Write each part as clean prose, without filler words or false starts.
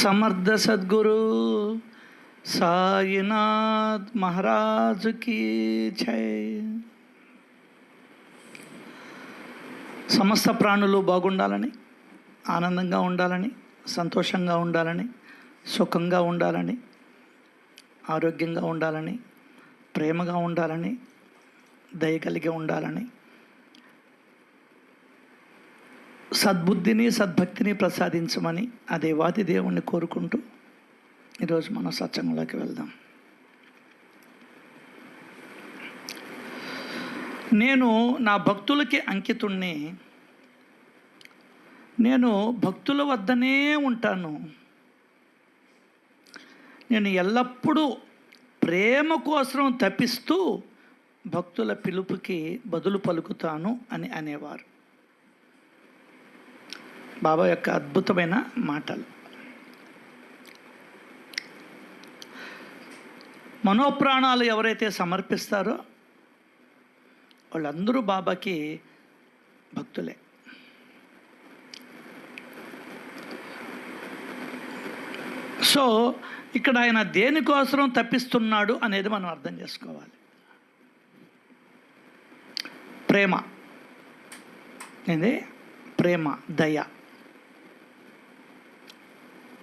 సమర్థ సద్గురు సాయినాథ్ మహారాజు కీ జై. సమస్త ప్రాణులు బాగుండాలని, ఆనందంగా ఉండాలని, సంతోషంగా ఉండాలని, సుఖంగా ఉండాలని, ఆరోగ్యంగా ఉండాలని, ప్రేమగా ఉండాలని, దయ కలిగి ఉండాలని, సద్బుద్ధిని సద్భక్తిని ప్రసాదించమని ఆ దేవాది దేవుణ్ణి కోరుకుంటూ ఈరోజు మనం సత్సంగంలోకి వెళ్దాం. నేను నా భక్తులకి అంకితుణ్ణి. నేను భక్తుల వద్దనే ఉంటాను. నేను ఎల్లప్పుడూ ప్రేమ కోసం తపిస్తూ భక్తుల పిలుపుకి బదులు పలుకుతాను అని అనేవారు. బాబా యొక్క అద్భుతమైన మాటలు. మనోప్రాణాలు ఎవరైతే సమర్పిస్తారో వాళ్ళందరూ బాబాకి భక్తులే. సో ఇక్కడ ఆయన దేనికోసం తప్పిస్తున్నాడు అనేది మనం అర్థం చేసుకోవాలి. ప్రేమ, ప్రేమ, దయ.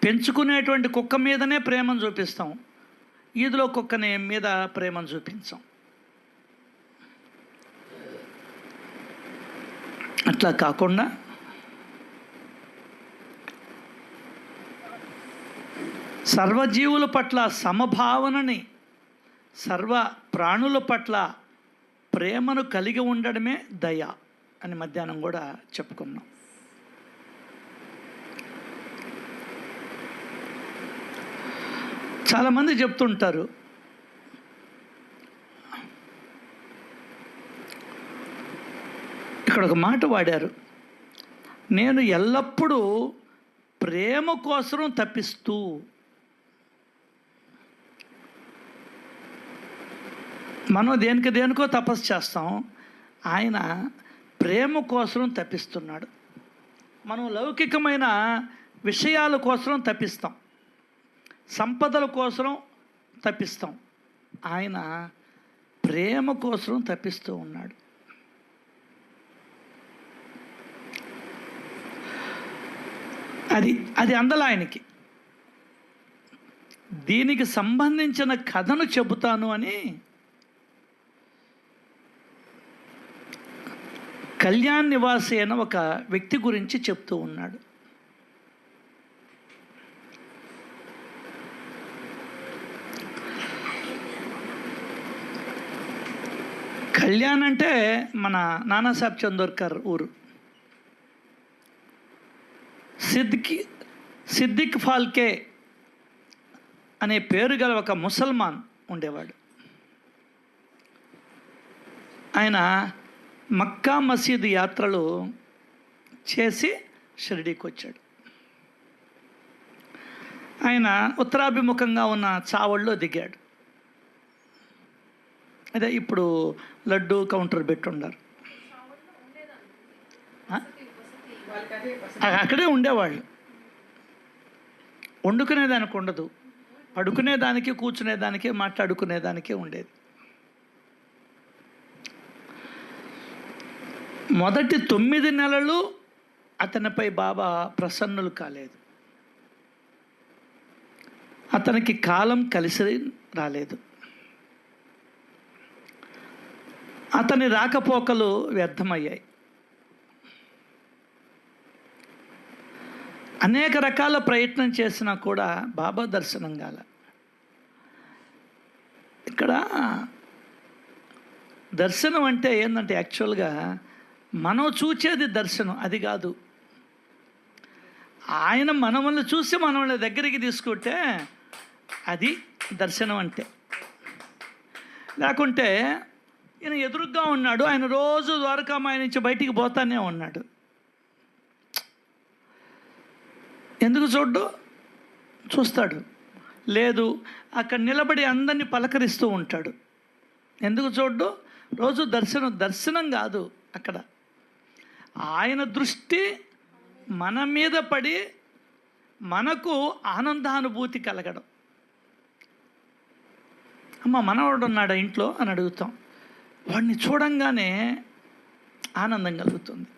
పెంచుకునేటువంటి కుక్క మీదనే ప్రేమను చూపిస్తాం, ఈదులో కుక్కని మీద ప్రేమను చూపించాం. అట్లా కాకుండా సర్వజీవుల పట్ల సమభావనని, సర్వ ప్రాణుల పట్ల ప్రేమను కలిగి ఉండడమే దయ అని మధ్యాహ్నం కూడా చెప్పుకున్నాం. చాలామంది చెప్తుంటారు, ఇక్కడ ఒక మాట వాడారు, నేను ఎల్లప్పుడూ ప్రేమ కోసం తపిస్తూ. మనం దేనికో తపస్సు చేస్తాం, ఆయన ప్రేమ కోసం తపిస్తున్నాడు. మనం లౌకికమైన విషయాల కోసం తపిస్తాం, సంపదల కోసం తపిస్తాం, ఆయన ప్రేమ కోసం తపిస్తూ ఉన్నాడు. అది అందల ఆయనకి. దీనికి సంబంధించిన కథను చెబుతాను అని కళ్యాణ్ నివాసి అయిన ఒక వ్యక్తి గురించి చెప్తూ ఉన్నాడు. కళ్యాణ్ అంటే మన నానాసాహెబ్ చందోర్కర్ ఊరు. సిద్దిక్ ఫాల్కే అనే పేరు గల ఒక ముసల్మాన్ ఉండేవాడు. ఆయన మక్కా మసీదు యాత్రలు చేసి షిరిడీకి వచ్చాడు. ఆయన ఉత్తరాభిముఖంగా ఉన్న చావళ్ళలో దిగాడు. అదే ఇప్పుడు లడ్డు కౌంటర్ పెట్టున్నారు, అక్కడే ఉండేవాళ్ళు. వండుకునేదానికి ఉండదు, పడుకునేదానికి, కూర్చునేదానికి, మాట్లాడుకునేదానికే ఉండేది. మొదటి 9 నెలలు అతనిపై బాబా ప్రసన్నులు కాలేదు. అతనికి కాలం కలిసి రాలేదు. అతని రాకపోకలు వ్యర్థమయ్యాయి. అనేక రకాల ప్రయత్నం చేసినా కూడా బాబా దర్శనం కాల. ఇక్కడ దర్శనం అంటే ఏంటంటే యాక్చువల్గా మనం చూచేది దర్శనం, అది కాదు. ఆయన మనల్ని చూసి మనల్ని దగ్గరికి తీసుకుంటే అది దర్శనం అంటే. లేకుంటే ఈయన ఎదురుగ్గా ఉన్నాడు, ఆయన రోజు ద్వారకామాయ నుంచి బయటికి పోతానే ఉన్నాడు. ఎందుకు చూస్తాడు. లేదు, అక్కడ నిలబడి అందరినీ పలకరిస్తూ ఉంటాడు. ఎందుకు రోజు దర్శనం కాదు. అక్కడ ఆయన దృష్టి మన మీద పడి మనకు ఆనందానుభూతి కలగడం. అమ్మ మనవాడు ఉన్నాడా ఇంట్లో అని అడుగుతాం, వాడిని చూడంగానే ఆనందం కలుగుతుంది.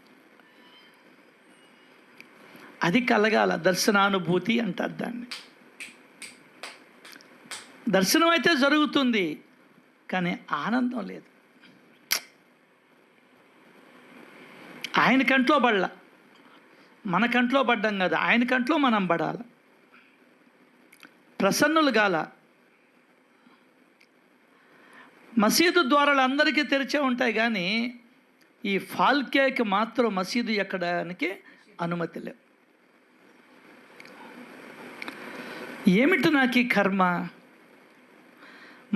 అది కలగాల, దర్శనానుభూతి అంటారు దాన్ని. దర్శనం అయితే జరుగుతుంది, కానీ ఆనందం లేదు. ఆయన కంట్లో పడలా, మన కంట్లో పడ్డాం కదా, ఆయన కంట్లో మనం పడాల. ప్రసన్నులు గాల. మసీదు ద్వారాలు అందరికీ తెరిచే ఉంటాయి, కానీ ఈ ఫాల్కేకి మాత్రం మసీదు ఎక్కడానికి అనుమతి లేవు. ఏమిటి నాకు ఈ కర్మ,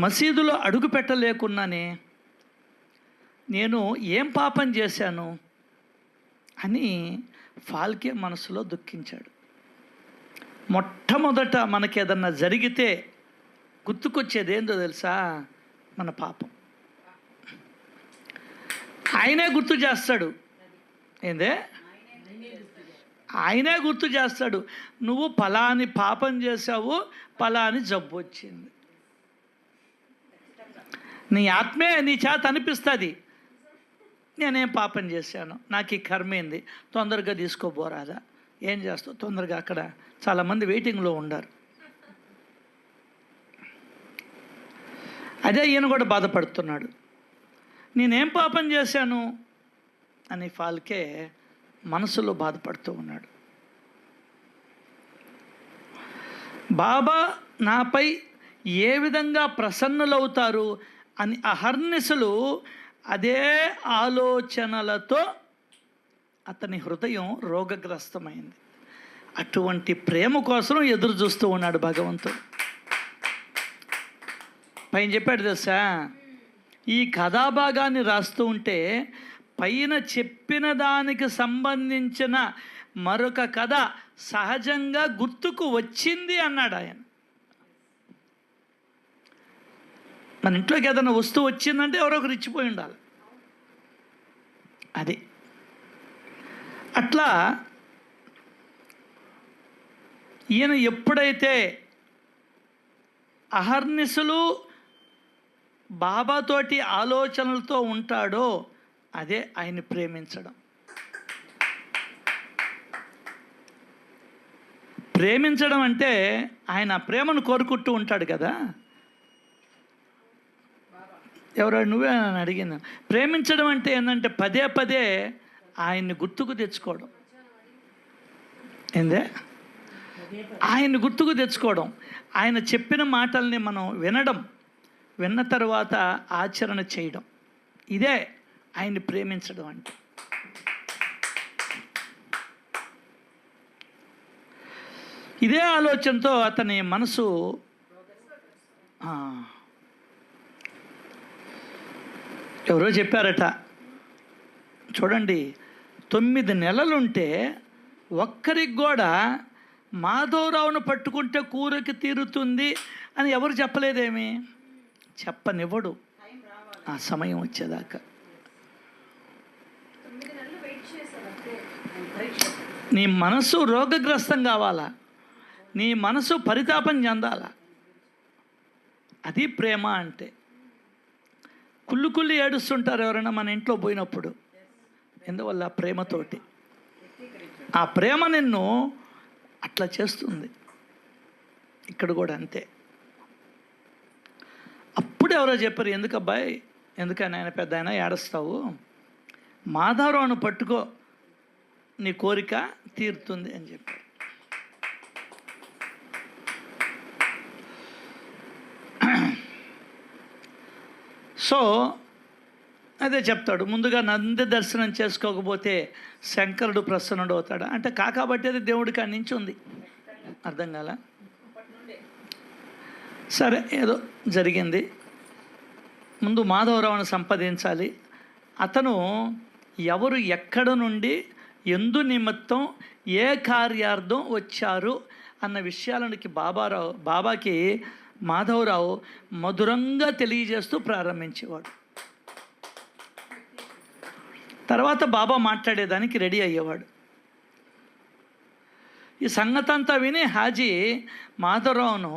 మసీదులో అడుగు పెట్టలేకున్నానే, నేను ఏం పాపం చేశాను అని ఫాల్కే మనసులో దుఃఖించాడు. మొట్టమొదట మనకేదన్నా జరిగితే గుర్తుకొచ్చేది ఏందో తెలుసా? మన పాపం. ఆయనే గుర్తు చేస్తాడు. ఏందే? ఆయనే గుర్తు చేస్తాడు, నువ్వు పలాని పాపం చేసావు, పలాని జబ్బు వచ్చింది. నీ ఆత్మే నీ చేత అనిపిస్తుంది, నేనేం పాపం చేశాను, నాకు ఈ కర్మేంది, తొందరగా తీసుకోబోరాదా, ఏం చేస్తావు తొందరగా. అక్కడ చాలామంది వెయిటింగ్లో ఉండారు. అదే ఈయన కూడా బాధపడుతున్నాడు, నేనేం పాపం చేశాను అని ఫాల్కే మనసులో బాధపడుతూ ఉన్నాడు. బాబా నాపై ఏ విధంగా ప్రసన్నులవుతారు అని అహర్నిశలు అదే ఆలోచనలతో అతని హృదయం రోగగ్రస్తమైంది. అటువంటి ప్రేమ కోసం ఎదురు చూస్తూ ఉన్నాడు భగవంతుడు. పైన చెప్పాడు తెలుసా, ఈ కథాభాగాన్ని రాస్తూ ఉంటే పైన చెప్పిన దానికి సంబంధించిన మరొక కథ సహజంగా గుర్తుకు వచ్చింది అన్నాడు ఆయన. మన ఇంట్లోకి ఏదైనా వస్తువు వచ్చిందంటే ఎవరో ఒకరు ఇచ్చిపోయి ఉండాలి. అది అట్లా ఈయన ఎప్పుడైతే అహర్నిశలు బాబాతోటి ఆలోచనలతో ఉంటాడో అదే ఆయన్ని ప్రేమించడం. ప్రేమించడం అంటే ఆయన ప్రేమను కోరుకుంటూ ఉంటాడు కదా. ఎవరో నువ్వే అని అడిగింది. ప్రేమించడం అంటే ఏంటంటే పదే పదే ఆయన్ని గుర్తుకు తెచ్చుకోవడం. ఏందే? ఆయన్ని గుర్తుకు తెచ్చుకోవడం, ఆయన చెప్పిన మాటల్ని మనం వినడం, విన్న తర్వాత ఆచరణ చేయడం, ఇదే ఆయన్ని ప్రేమించడం అంటే. ఇదే ఆలోచనతో అతని మనసు ఎవరో చెప్పారట, చూడండి 9 నెలలుంటే ఒక్కరికి కూడా మాధవరావును పట్టుకుంటే కూరకి తీరుతుంది అని ఎవరు చెప్పలేదేమి? చెప్పనివ్వడు ఆ సమయం వచ్చేదాకా. నీ మనసు రోగగ్రస్తం కావాలా, నీ మనసు పరితాపం చెందాలా. అది ప్రేమ అంటే. కుళ్ళి ఏడుస్తుంటారు ఎవరైనా మన ఇంట్లో పోయినప్పుడు, ఎందువల్ల? ప్రేమతోటి. ఆ ప్రేమ నిన్ను అట్లా చేస్తుంది. ఇక్కడ కూడా అంతే. అప్పుడు ఎవరో చెప్పారు, ఎందుకు అబ్బాయి, ఎందుకని ఆయన పెద్ద ఆయన ఏడుస్తావు, మాధవరావును పట్టుకో నీ కోరిక తీరుతుంది అని చెప్పారు. సో అదే చెప్తాడు, ముందుగా నంది దర్శనం చేసుకోకపోతే శంకరుడు ప్రసన్నుడు అవుతాడు అంటే కాకబట్టేది దేవుడికి అందించి ఉంది. అర్థం కాల? సరే, ఏదో జరిగింది. ముందు మాధవరావును సంపాదించాలి. అతను ఎవరు ఎక్కడ నుండి ఎందు నిమిత్తం ఏ కార్యార్థం వచ్చారు అన్న విషయాలకి బాబాకి మాధవరావు మధురంగా తెలియజేస్తూ ప్రారంభించేవాడు. తర్వాత బాబా మాట్లాడేదానికి రెడీ అయ్యేవాడు. ఈ సంగతి అంతా విని హాజీ మాధవరావును,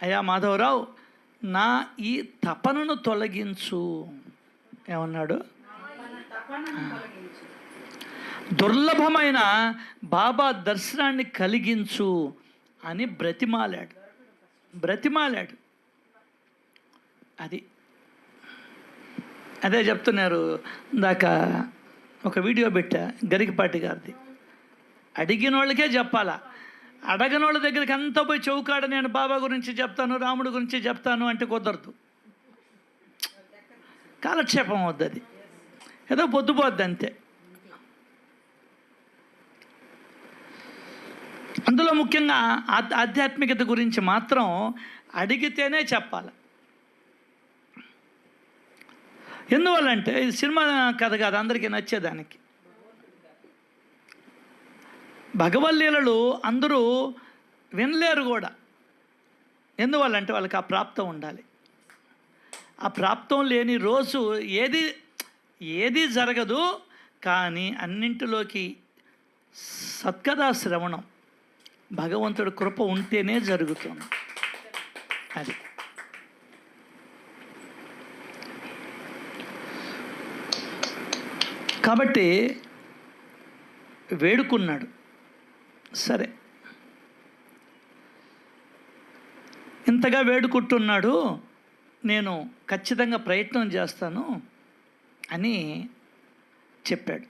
అయ్యా మాధవరావు, నా ఈ తపనను తొలగించు. ఏమన్నాడు? దుర్లభమైన బాబా దర్శనాన్ని కలిగించు అని బ్రతిమాలాడు. అదే చెప్తున్నారు. ఇందాక ఒక వీడియో పెట్టా గరికపాటి గారిది. అడిగిన వాళ్ళకే చెప్పాలా, అడగని వాళ్ళ దగ్గరికి అంతా పోయి చౌకాడ నేను బాబా గురించి చెప్తాను, రాముడి గురించి చెప్తాను అంటే కుదరదు. కాలక్షేపం అవుద్ది, అది ఏదో పొద్దుపోద్ది అంతే. అందులో ముఖ్యంగా ఆధ్యాత్మికత గురించి మాత్రం అడిగితేనే చెప్పాలి. ఎందువల్లంటే ఇది సినిమా కథ కాదు, అందరికీ నచ్చేదానికి. భగవల్లీలలు అందరూ వినలేరు కూడా. ఎందువల్లంటే వాళ్ళకి ఆ ప్రాప్తం ఉండాలి. ఆ ప్రాప్తం లేని రోజు ఏది జరగదు. కానీ అన్నింటిలోకి సత్కథా శ్రవణం, భగవంతుడి కృప ఉంటేనే జరుగుతుంది. అది కాబట్టి వేడుకున్నాడు. సరే, ఇంతగా వేడుకుంటున్నాడు, నేను ఖచ్చితంగా ప్రయత్నం చేస్తాను అని చెప్పాడు.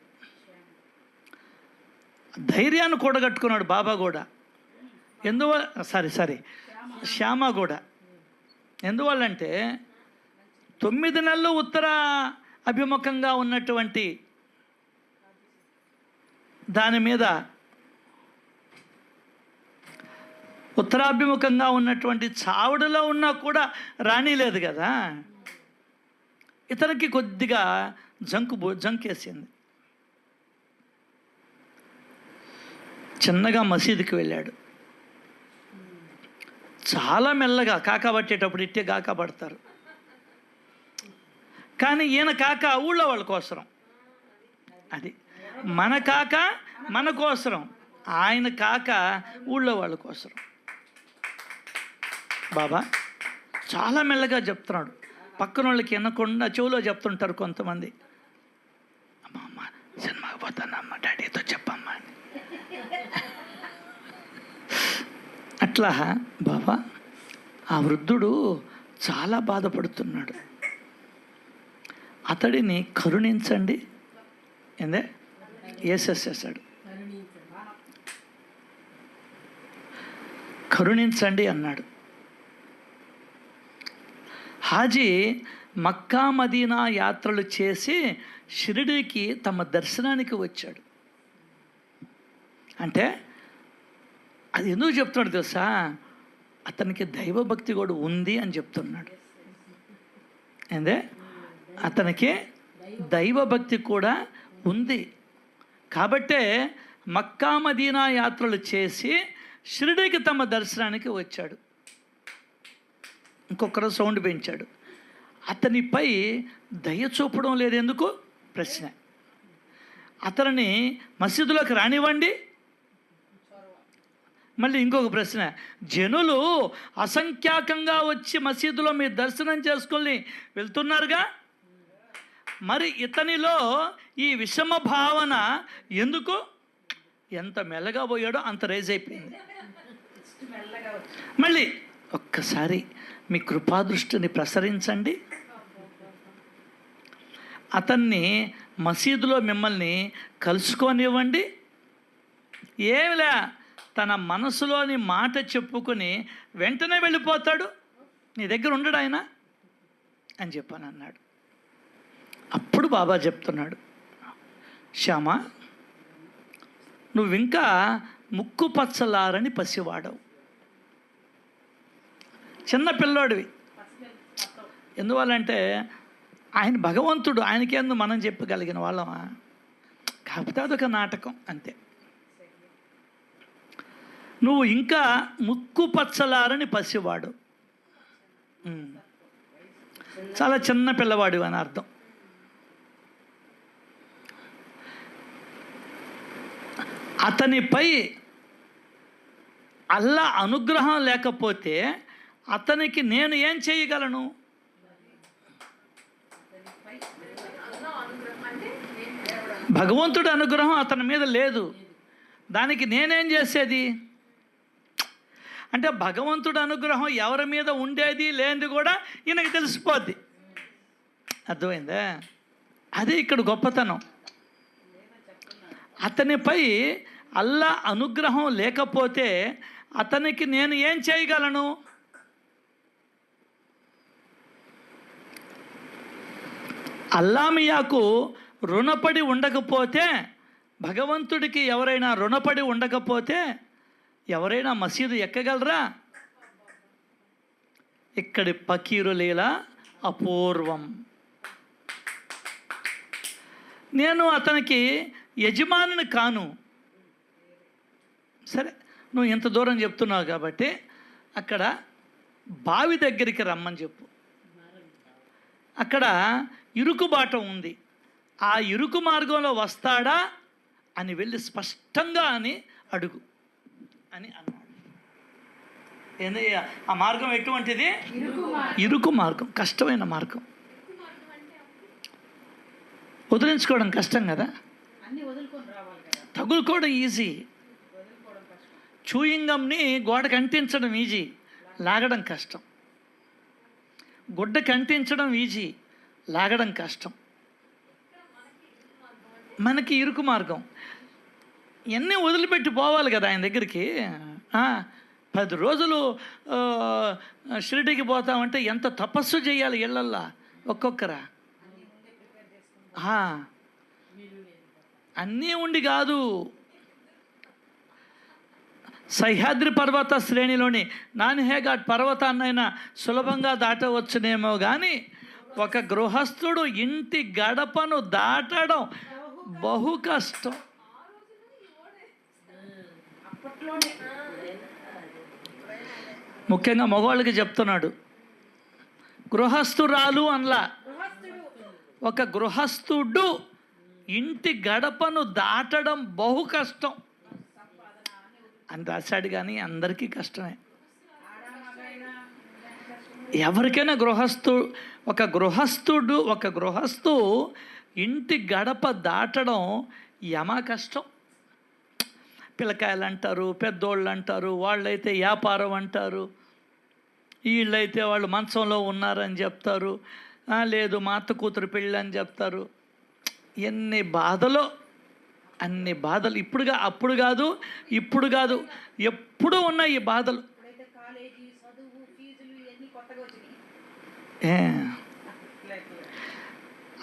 ధైర్యాన్ని కూడగట్టుకున్నాడు బాబా కూడా. శ్యామ కూడా. ఎందువల్లంటే 9 నెలలు ఉత్తర అభిముఖంగా ఉన్నటువంటి దాని మీద, ఉత్తరాభిముఖంగా ఉన్నటువంటి చావుడులో ఉన్నా కూడా రానిలేదు కదా. ఇతనికి కొద్దిగా జంకేసింది. చిన్నగా మసీదుకి వెళ్ళాడు. చాలా మెల్లగా కాకా పట్టేటప్పుడు ఇట్టే కాకా పడతారు. కానీ ఈయన కాక ఊళ్ళో వాళ్ళ కోసరం. అది మన కాక మన కోసరం, ఆయన కాక ఊళ్ళో వాళ్ళ కోసరం. బాబా చాలా మెల్లగా చెప్తున్నాడు. పక్కన వాళ్ళకి వినకుండా చెవులో చెప్తుంటారు కొంతమంది. అమ్మ సినిమాకి పోతానమ్మ, డాడీతో చెప్పమ్మా అని. అట్లా బాబా ఆ వృద్ధుడు చాలా బాధపడుతున్నాడు. అతడిని కరుణించండి. వేసేసాడు. కరుణించండి అన్నాడు. హాజీ మక్కా మదీనా యాత్రలు చేసి షిరిడీకి తమ దర్శనానికి వచ్చాడు. అంటే అది ఎందుకు చెప్తున్నాడు తెలుసా? అతనికి దైవభక్తి కూడా ఉంది అని చెప్తున్నాడు. అతనికి దైవభక్తి కూడా ఉంది. కాబట్టే మక్కా మదీనా యాత్రలు చేసి షిరిడీకి తమ దర్శనానికి వచ్చాడు. ఇంకొకరు సౌండ్ పెంచాడు. అతనిపై దయ చూపడం లేదు ఎందుకు? ప్రశ్న. అతనిని మసీదులోకి రానివ్వండి. మళ్ళీ ఇంకొక ప్రశ్న, జనులు అసంఖ్యాకంగా వచ్చి మసీదులో మీరు దర్శనం చేసుకొని వెళ్తున్నారుగా, మరి ఇతనిలో ఈ విషమ భావన ఎందుకు? ఎంత మెల్లగా పోయాడో అంత రైజ్ అయిపోయింది. మళ్ళీ ఒక్కసారి మీ కృపాదృష్టిని ప్రసరించండి. అతన్ని మసీదులో మిమ్మల్ని కలుసుకోనివ్వండి. ఏమిలే, తన మనసులోని మాట చెప్పుకొని వెంటనే వెళ్ళిపోతాడు, నీ దగ్గర ఉండడు ఆయన అని చెప్పాను అన్నాడు. అప్పుడు బాబా చెప్తున్నాడు, శ్యామ, నువ్వింకా ముక్కు పచ్చలారని పసివాడవు, చిన్న పిల్లోడివి. ఎందువల్లంటే ఆయన భగవంతుడు, ఆయనకేందు మనం చెప్పగలిగిన వాళ్ళమా? కాకపోతే అదొక నాటకం అంతే. నువ్వు ఇంకా ముక్కు పచ్చలారని పసివాడు, చాలా చిన్న పిల్లవాడు అని అర్థం. అతనిపై అల్లా అనుగ్రహం లేకపోతే అతనికి నేను ఏం చేయగలను? భగవంతుడి అనుగ్రహం అతని మీద లేదు, దానికి నేనేం చేసేది? అంటే భగవంతుడి అనుగ్రహం ఎవరి మీద ఉండేది లేనిది కూడా ఈయనకి తెలిసిపోద్ది. అర్థమైందా? అదే ఇక్కడ గొప్పతనం. అతనిపై అల్లా అనుగ్రహం లేకపోతే అతనికి నేను ఏం చేయగలను? అల్లామియాకు రుణపడి ఉండకపోతే, భగవంతుడికి ఎవరైనా రుణపడి ఉండకపోతే ఎవరైనా మసీదు ఎక్కగలరా? ఇక్కడి పకీరు లీల అపూర్వం. నేను అతనికి యజమానిని కాను. సరే, నువ్వు ఇంత దూరం చెప్తున్నావు కాబట్టి అక్కడ బావి దగ్గరికి రమ్మని చెప్పు. అక్కడ ఇరుకుబాట ఉంది, ఆ ఇరుకు మార్గంలో వస్తాడా అని వెళ్ళి స్పష్టంగా అని అడుగు అని అన్నాడు. ఏంది ఆ మార్గం? ఎటువంటిది? ఇరుకు మార్గం, కష్టమైన మార్గం. వదిలించుకోవడం కష్టం కదా, తగులుకోవడం ఈజీ. చూయింగంని గోడకు అంటించడం ఈజీ, లాగడం కష్టం. గుడ్డకు అంటించడం ఈజీ, లాగడం కష్టం. మనకి ఇరుకు మార్గం. ఇవన్నీ వదిలిపెట్టి పోవాలి కదా ఆయన దగ్గరికి. 10 రోజులు షిరిడీకి పోతామంటే ఎంత తపస్సు చేయాలి ఇళ్ళల్లా ఒక్కొక్కరా. అన్నీ ఉండి కాదు, సహ్యాద్రి పర్వత శ్రేణిలోని నాన్హేఘాట్ పర్వతాన్నైనా సులభంగా దాటవచ్చునేమో కానీ ఒక గృహస్థుడు ఇంటి గడపను దాటడం బహు కష్టం. ముఖ్యంగా మగవాళ్ళకి చెప్తున్నాడు, గృహస్థురాలు అనలా, ఒక గృహస్థుడు ఇంటి గడపను దాటడం బహు కష్టం అని రాశాడు. కానీ అందరికీ కష్టమే. ఎవరికైనా ఒక గృహస్థు ఇంటి గడప దాటడం యమా కష్టం. పిల్లకాయలు అంటారు, పెద్దోళ్ళు అంటారు, వాళ్ళైతే వ్యాపారం అంటారు, వీళ్ళైతే వాళ్ళు మంచంలో ఉన్నారని చెప్తారు, లేదు మా అత్త కూతురు పెళ్ళి అని చెప్తారు. ఎన్ని బాధలో అన్ని బాధలు. అప్పుడు కాదు, ఇప్పుడు కాదు, ఎప్పుడూ ఉన్నాయి ఈ బాధలు.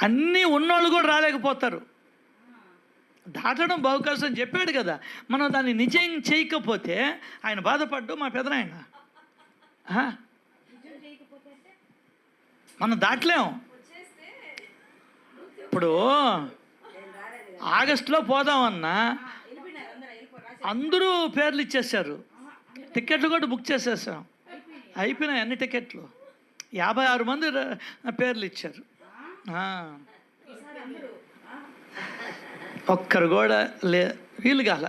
అన్నీ ఉన్నోళ్ళు కూడా రాలేకపోతారు. దాటడం బహుకష్టం చెప్పాడు కదా. మనం దాన్ని నిజం చేయకపోతే ఆయన బాధపడ్డు, మా పెదనాయన. మనం దాటలేము. ఇప్పుడు ఆగస్టులో పోదామన్నా అందరూ పేర్లు ఇచ్చేసారు, టికెట్లు కూడా బుక్ చేసేసాం, అయిపోయినాయి అన్ని టికెట్లు. 56 మంది పేర్లు ఇచ్చారు. ఒక్కరు కూడా వీలు కాల.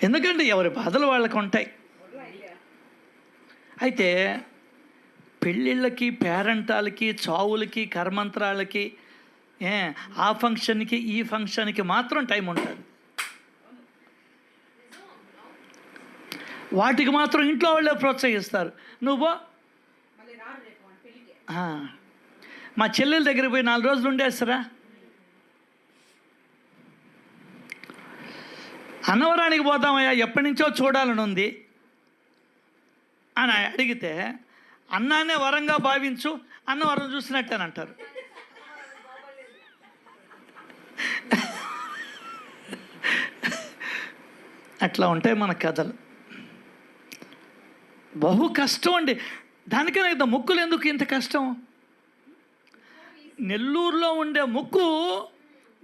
ఎందుకంటే ఎవరి బాధలు వాళ్ళకు ఉంటాయి. అయితే పెళ్ళిళ్ళకి, పేరంటాలకి, చావులకి, కర్మంత్రాలకి, ఆ ఫంక్షన్కి ఈ ఫంక్షన్కి మాత్రం టైం ఉంటుంది. వాటికి మాత్రం ఇంట్లో వాళ్ళే ప్రోత్సహిస్తారు. నువ్వు మా చెల్లెల దగ్గర పోయి 4 రోజులు ఉండేస్తారా? అన్నవరానికి పోదామయ్యా, ఎప్పటి నుంచో చూడాలని ఉంది అని అడిగితే అన్నానే వరంగా భావించు, అన్నవరం చూసినట్టేనంటారు. అట్లా ఉంటాయి మన కథలు. బహు కష్టం అండి. దానికైనా ఇంత ముక్కులు ఎందుకు ఇంత కష్టం? నెల్లూరులో ఉండే ముక్కు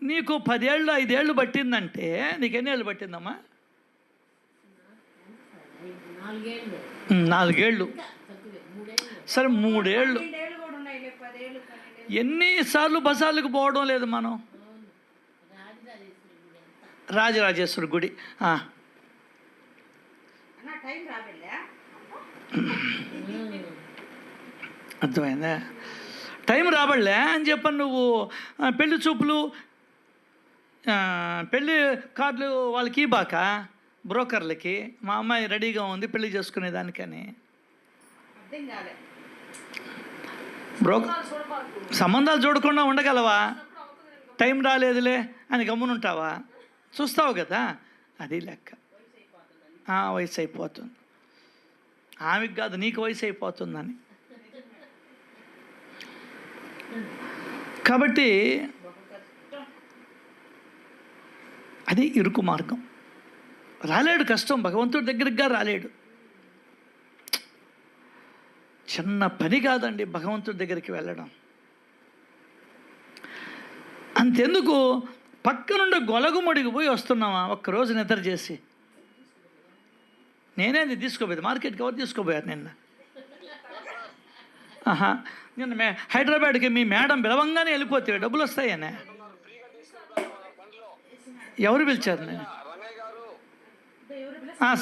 నీకు 10 ఏళ్ళు 5 ఏళ్ళు పట్టిందంటే నీకు ఎన్ని ఏళ్ళు పట్టిందమ్మా? 4 ఏళ్ళు. సరే 3 ఏళ్ళు. ఎన్నిసార్లు బజార్లకు పోవడం లేదు మనం. రాజరాజేశ్వరి గుడి అర్థమైందా? టైం రాబడలే అని చెప్పని నువ్వు పెళ్లి చూపులు పెళ్ళి కార్డులు వాళ్ళకి బాక బ్రోకర్లకి, మా అమ్మాయి రెడీగా ఉంది పెళ్లి చేసుకునేదానికని. సంబంధాలు చూడకుండా ఉండగలవా? టైం రాలేదులే అని గమ్మునుంటావా? చూస్తావు కదా, అది లెక్క. వయసు అయిపోతుంది, ఆమెకు కాదు నీకు వయసు అయిపోతుందని. కాబట్టి అది ఇరుకు మార్గం. రాలేడు, కష్టం, భగవంతుడి దగ్గరికి రాలేడు. చిన్న పని కాదండి భగవంతుడి దగ్గరికి వెళ్ళడం. అంతెందుకు, పక్కనుండి గొలగుమడికి పోయి వస్తున్నావా ఒక్కరోజు నిద్ర చేసి? నేనేది తీసుకోపోయేది మార్కెట్కి, ఎవరు తీసుకోపోయారు నిన్న? నిన్న హైదరాబాద్కి మీ మేడం పిలవంగానే వెళ్ళిపోతే డబ్బులు వస్తాయనే. ఎవరు పిలిచారు? నేను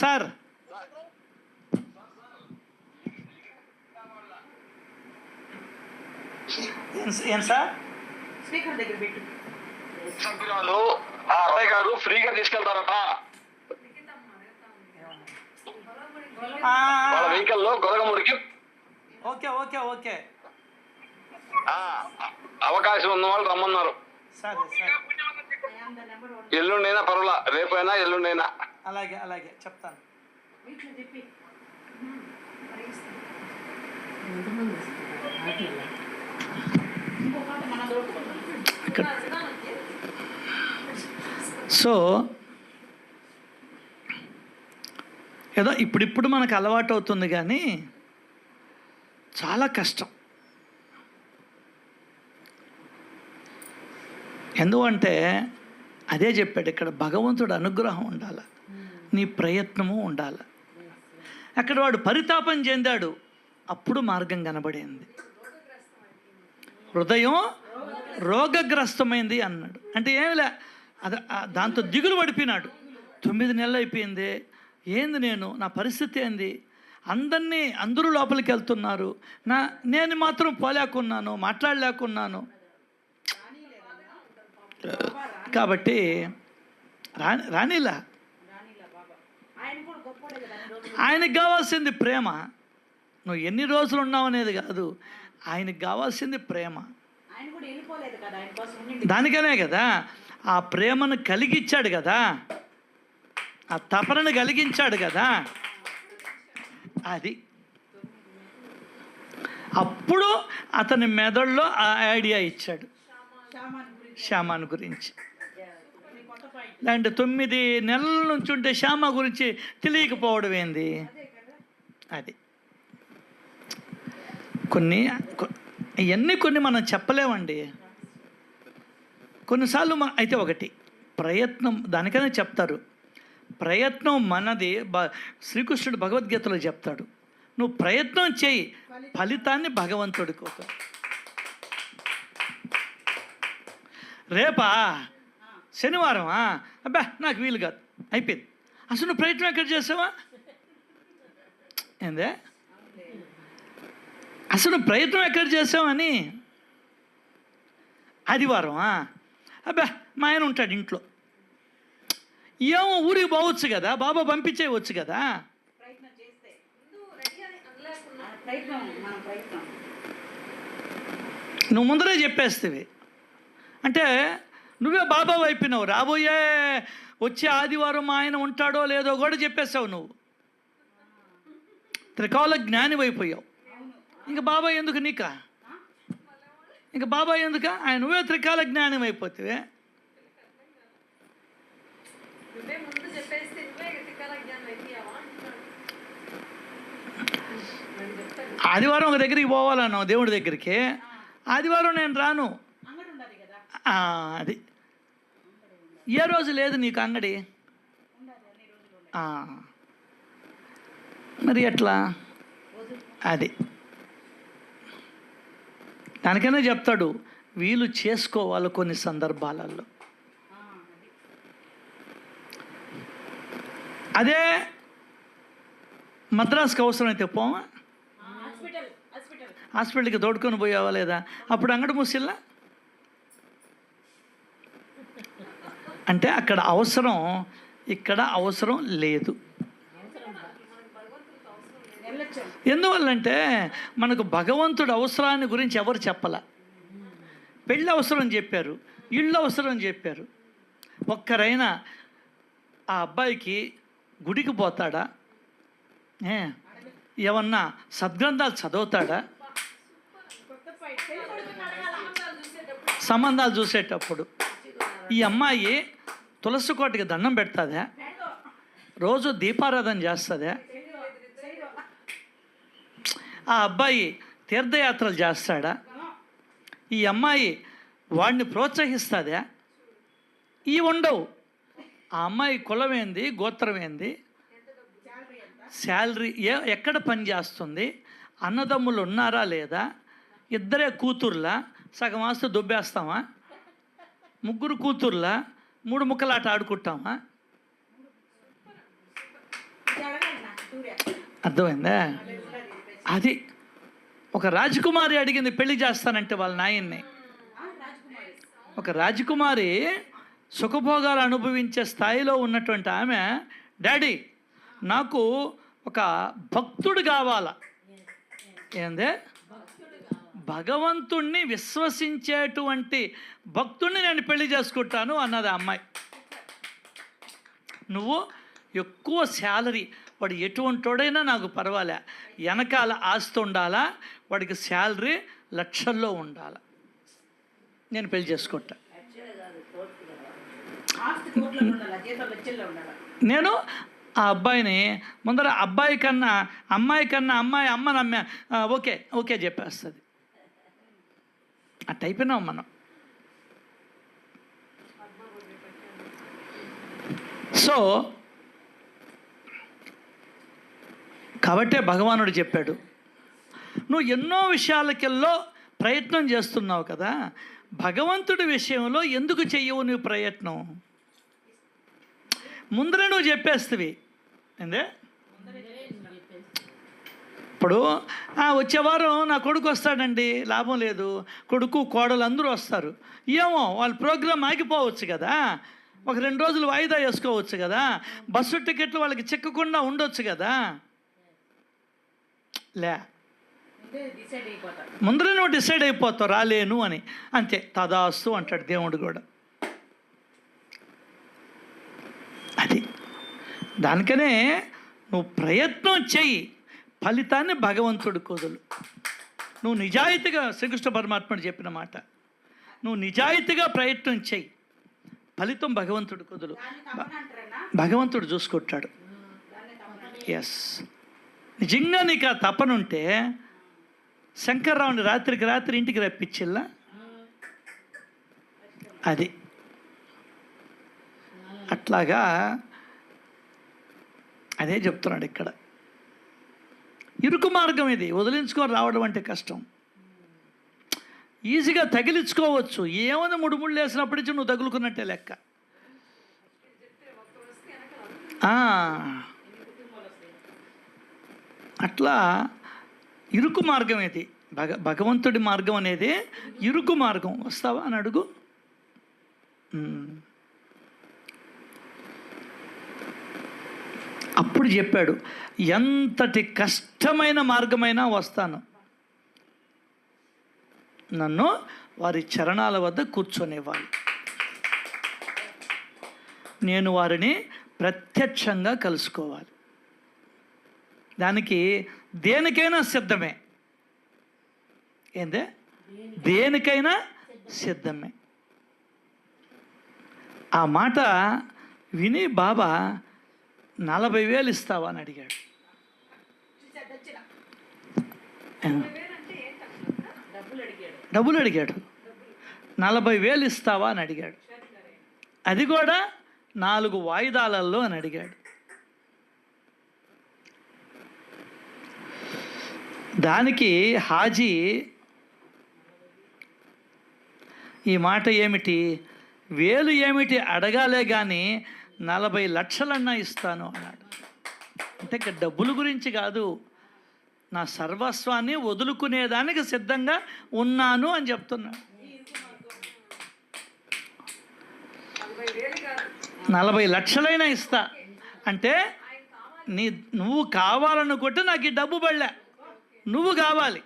సార్ ఏం సార్? అబ్బాయి గారు ఫ్రీగా తీసుకెళ్తారట వాళ్ళ వెహికల్ లో గొలగముడికి. ఓకే ఓకే ఓకే, అవకాశం ఉన్న వాళ్ళు రమ్మన్నారు. సరే సరే, ఎల్లుండైనా పర్వాలా, రేపైనా ఎల్లుండైనా. అలాగే అలాగే చెప్తాను. సో ఏదో ఇప్పుడిప్పుడు మనకు అలవాటు అవుతుంది, కానీ చాలా కష్టం. ఎందుకంటే అదే చెప్పాడు ఇక్కడ, భగవంతుడు అనుగ్రహం ఉండాలి, నీ ప్రయత్నము ఉండాలి. అక్కడ వాడు పరితాపం చెందాడు, అప్పుడు మార్గం కనబడింది. హృదయం రోగగ్రస్తమైంది అన్నాడు. అంటే ఏమిలే, అది దాంతో దిగులు పడిపోయినాడు. 9 నెలలు అయిపోయింది, ఏంది నా పరిస్థితి ఏంది? అందరూ లోపలికి వెళ్తున్నారు, నేను మాత్రం పోలేకున్నాను, మాట్లాడలేకున్నాను. కాబట్టి రానిలా. ఆయనకు కావాల్సింది ప్రేమ. నువ్వు ఎన్ని రోజులు ఉన్నావు అనేది కాదు, ఆయనకు కావాల్సింది ప్రేమ. దానికనే కదా ఆ ప్రేమను కలిగించాడు కదా, ఆ తపనను కలిగించాడు కదా. అది అప్పుడు అతని మెదడులో ఆ ఐడియా ఇచ్చాడు శ్యామాను గురించి. అంటే 9 నెలల నుంచి ఉంటే శ్యామ గురించి తెలియకపోవడం ఏంది? అది కొన్ని మనం చెప్పలేమండి. కొన్నిసార్లు అయితే ఒకటి ప్రయత్నం, దానికనే చెప్తారు ప్రయత్నం మనది. శ్రీకృష్ణుడు భగవద్గీతలో చెప్తాడు, నువ్వు ప్రయత్నం చేయి, ఫలితాన్ని భగవంతుడికి. రేపా శనివారం, అబ్బా నాకు వీలు కాదు, అయిపోయింది. అసలు నువ్వు ప్రయత్నం ఎక్కడ చేసావా? ఏందే అసలు నువ్వు ప్రయత్నం ఎక్కడ చేసావని? ఆదివారం, అబ్బా మా ఆయన ఉంటాడు ఇంట్లో, ఏమో ఊరికి పోవచ్చు కదా, బాబా పంపించేయవచ్చు కదా. నువ్వు ముందరే చెప్పేస్తేవి అంటే నువ్వే బాబా అయిపోయినావు. రాబోయే వచ్చే ఆదివారం మా ఆయన ఉంటాడో లేదో కూడా చెప్పేస్తావు. నువ్వు త్రికాల జ్ఞాని అయిపోయావు. ఇంక బాబా ఎందుకు నీకా? ఇంక బాబా ఎందుక? ఆయన నువ్వే త్రికాల జ్ఞానం అయిపోతే. ఆదివారం ఒక దగ్గరికి పోవాలన్నావు, దేవుడి దగ్గరికి. ఆదివారం నేను రాను, అది ఏ రోజు లేదు నీకు అంగడి, మరి ఎట్లా? అది దానికైనా చెప్తాడు వీళ్ళు చేసుకోవాలి కొన్ని సందర్భాలలో. అదే మద్రాసుకి అవసరమైతే పోవా, హాస్పిటల్కి తోడుకొని పోయావా లేదా, అప్పుడు అంగడి మూసిల్లా. అంటే అక్కడ అవసరం, ఇక్కడ అవసరం లేదు. ఎందువల్లంటే మనకు భగవంతుడు అవసరాన్ని గురించి ఎవరు చెప్పాల. పెళ్ళి అవసరం చెప్పారు, ఇళ్ళు అవసరం చెప్పారు. ఒక్కరైనా ఆ అబ్బాయికి గుడికి పోతాడా, ఏమన్నా సద్గ్రంథాలు చదువుతాడా, సంబంధాలు చూసేటప్పుడు ఈ అమ్మాయి తులసి కోటకి దండం పెడతాదా, రోజు దీపారాధన చేస్తుందా, ఆ అబ్బాయి తీర్థయాత్రలు చేస్తాడా, ఈ అమ్మాయి వాడిని ప్రోత్సహిస్తుందా, ఈ ఉండవు. ఆ అమ్మాయి కులం ఏంది, గోత్రం ఏంది, శాలరీ ఎక్కడ పని చేస్తుంది, అన్నదమ్ములు ఉన్నారా లేదా, ఇద్దరే కూతుర్లా సగం ఆస్తి దుబ్బేస్తామా, ముగ్గురు కూతుర్లా 3 ముక్కలాట ఆడుకుంటామా. అర్థమైందా? అది ఒక రాజకుమారి అడిగింది పెళ్లి చేస్తానంటే వాళ్ళ నాయన్ని. ఒక రాజకుమారి సుఖభోగాలు అనుభవించే స్థాయిలో ఉన్నటువంటి ఆమె, డాడీ నాకు ఒక భక్తుడు కావాలా. ఏందే? భగవంతుణ్ణి విశ్వసించేటువంటి భక్తుణ్ణి నేను పెళ్లి చేసుకుంటాను అన్నది ఆ అమ్మాయి. నువ్వు ఎక్కువ శాలరీ, వాడు ఎటువంటివాడైనా నాకు పర్వాలే, వెనకాల ఆస్తి ఉండాలా, వాడికి శాలరీ లక్షల్లో ఉండాలా, నేను పెళ్లి చేసుకుంటా. నేను ఆ అబ్బాయిని ముందర అబ్బాయి కన్నా అమ్మాయి అమ్మ నమ్మే ఓకే ఓకే చెప్పేస్తుంది. అట్ట అయిపోయినాం మనం. సో కాబట్టే భగవానుడు చెప్పాడు, నువ్వు ఎన్నో విషయాలకెల్లో ప్రయత్నం చేస్తున్నావు కదా, భగవంతుడి విషయంలో ఎందుకు చెయ్యవు నువ్వు ప్రయత్నం? ముందరే నువ్వు చెప్పేస్తవి ఏందే. ఇప్పుడు వచ్చే వారం నా కొడుకు వస్తాడండి, లాభం లేదు, కొడుకు కోడలు అందరూ వస్తారు, ఏమో వాళ్ళ ప్రోగ్రాం ఆగిపోవచ్చు కదా, ఒక 2 రోజులు వాయిదా వేసుకోవచ్చు కదా, బస్సు టికెట్లు వాళ్ళకి చిక్కకుండా ఉండొచ్చు కదా. లే, ముందరే నువ్వు డిసైడ్ అయిపోతావు రాలేను అని, అంతే తదాస్తు అంటాడు దేవుడు కూడా. అది దానికనే నువ్వు ప్రయత్నం చెయ్యి, ఫలితాన్ని భగవంతుడి కుదులు. నువ్వు నిజాయితీగా, శ్రీకృష్ణ పరమాత్ముడు చెప్పిన మాట, నువ్వు నిజాయితీగా ప్రయత్నం చెయ్యి, ఫలితం భగవంతుడి కుదులు, భగవంతుడు చూసుకుంటాడు. ఎస్, నిజంగా నీకు ఆ తపనుంటే శంకర్రావుని రాత్రికి రాత్రి ఇంటికి రప్పించిల్లా. అది అట్లాగా అదే చెప్తున్నాడు ఇక్కడ. ఇరుకు మార్గం ఇది, వదిలించుకొని రావడం అంటే కష్టం. ఈజీగా తగిలించుకోవచ్చు, ఏమైనా 3 ముళ్ళు వేసినప్పటి నుంచి నువ్వు తగులుకున్నట్టే లెక్క. అట్లా ఇరుకు మార్గం ఇది. భగవంతుడి మార్గం అనేది ఇరుకు మార్గం. వస్తావా అని అడుగు. అప్పుడు చెప్పాడు, ఎంతటి కష్టమైన మార్గమైనా వస్తాను, నన్ను వారి చరణాల వద్ద కూర్చొనివ్వాలి, నేను వారిని ప్రత్యక్షంగా కలుసుకోవాలి. దానికి దేనికైనా సిద్ధమే. ఏందే? దేనికైనా సిద్ధమే. ఆ మాట విని బాబా 40,000 ఇస్తావా అని అడిగాడు. డబ్బులు అడిగాడు. 40,000 ఇస్తావా అని అడిగాడు. అది కూడా 4 వాయిదాలలో అని అడిగాడు. దానికి హాజీ ఈ మాట ఏమిటి? వేలు ఏమిటి అడగాలే కానీ 40 లక్షలన్నా ఇస్తాను అన్నాడు. అంటే ఇక డబ్బుల గురించి కాదు, నా సర్వస్వాన్ని వదులుకునేదానికి సిద్ధంగా ఉన్నాను అని చెప్తున్నాడు. 40 లక్షలైనా ఇస్తా అంటే నువ్వు కావాలనుకుంటే నాకు ఈ డబ్బు పడలే, నువ్వు కావాలి.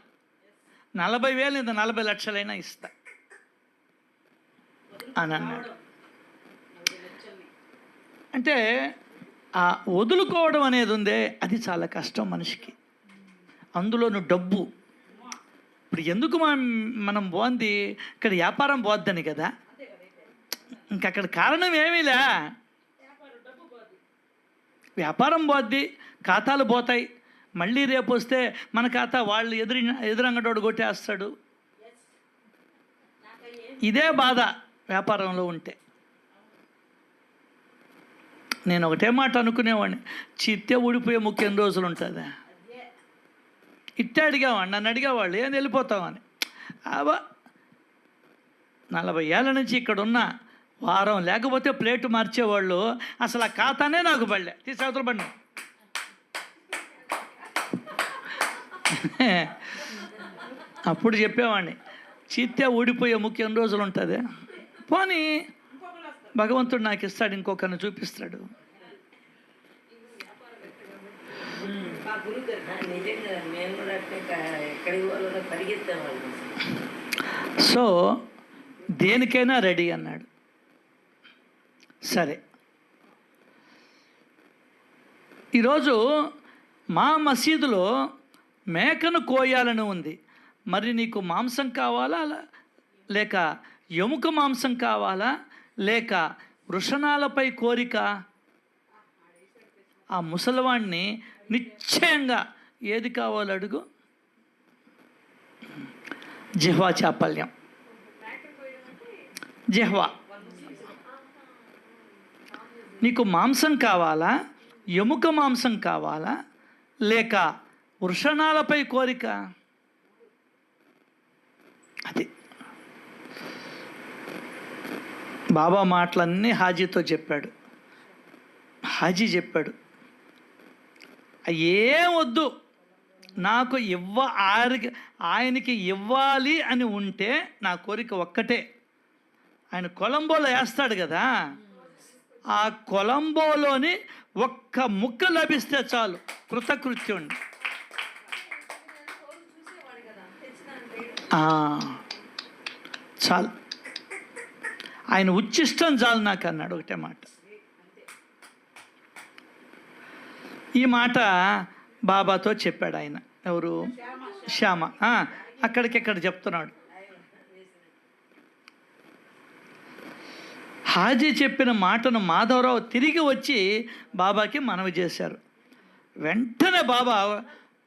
40,000 ఇంత 40 లక్షలైనా ఇస్తా అని అన్నాడు. అంటే ఆ వదులుకోవడం అనేది ఉందే, అది చాలా కష్టం మనిషికి. అందులోనూ డబ్బు. ఇప్పుడు ఎందుకు మనం పోంది ఇక్కడ వ్యాపారం పోద్దని కదా, ఇంకక్కడ కారణం ఏమీలే. వ్యాపారం పోద్ది, ఖాతాలు పోతాయి, మళ్ళీ రేపు వస్తే మన ఖాతా వాళ్ళు ఎదురంగడోడు కొట్టేస్తాడు. ఇదే బాధ వ్యాపారంలో ఉంటే. నేను ఒకటే మాట అనుకునేవాడిని, చిత్తే ఊడిపోయే ముఖ్య ఎన్ని రోజులు ఉంటుందా? ఇట్టే అడిగేవాడిని, నన్ను అడిగేవాళ్ళు ఏం వెళ్ళిపోతామని. 40 ఏళ్ళ నుంచి ఇక్కడ ఉన్న వారం లేకపోతే ప్లేటు మార్చేవాళ్ళు, అసలు ఆ ఖాతానే నాకు పడలే. తీసుకువతలు పడినా అప్పుడు చెప్పేవాడిని, చిత్తే ఊడిపోయే ముఖ్య ఎన్ని రోజులు ఉంటుంది, పోనీ భగవంతుడు నాకు ఇస్తాడు, ఇంకొకరిని చూపిస్తాడు. సో దేనికైనా రెడీ అన్నాడు. సరే, ఈరోజు మా మసీదులో మేకను కోయాలని ఉంది. మరి నీకు మాంసం కావాలా, లేక ఎముక మాంసం కావాలా, లేక వృషణాలపై కోరిక? ఆ ముసలివాణ్ణి నిశ్చయంగా ఏది కావాలో అడుగు. జిహ్వా చాపల్యం, జిహ్వా. నీకు మాంసం కావాలా, ఎముక మాంసం కావాలా, లేక వృషణాలపై కోరిక? అది బాబా మాటలన్నీ హాజీతో చెప్పాడు. హాజీ చెప్పాడు, ఏం వద్దు, నాకు ఆయనకి ఇవ్వాలి అని ఉంటే నా కోరిక ఒక్కటే. ఆయన కొలంబోలో వేస్తాడు కదా, ఆ కొలంబోలోని ఒక్క ముక్క లభిస్తే చాలు, కృతకృత్యుణ్ణి. చాలు, ఆయన ఉచ్చిష్టం చాలు నాకు అన్నాడు. ఒకటే మాట. ఈ మాట బాబాతో చెప్పాడు ఆయన. ఎవరు? శ్యామ. అక్కడికెక్కడ చెప్తున్నాడు. హాజీ చెప్పిన మాటను మాధవరావు తిరిగి వచ్చి బాబాకి మనవి చేశారు. వెంటనే బాబా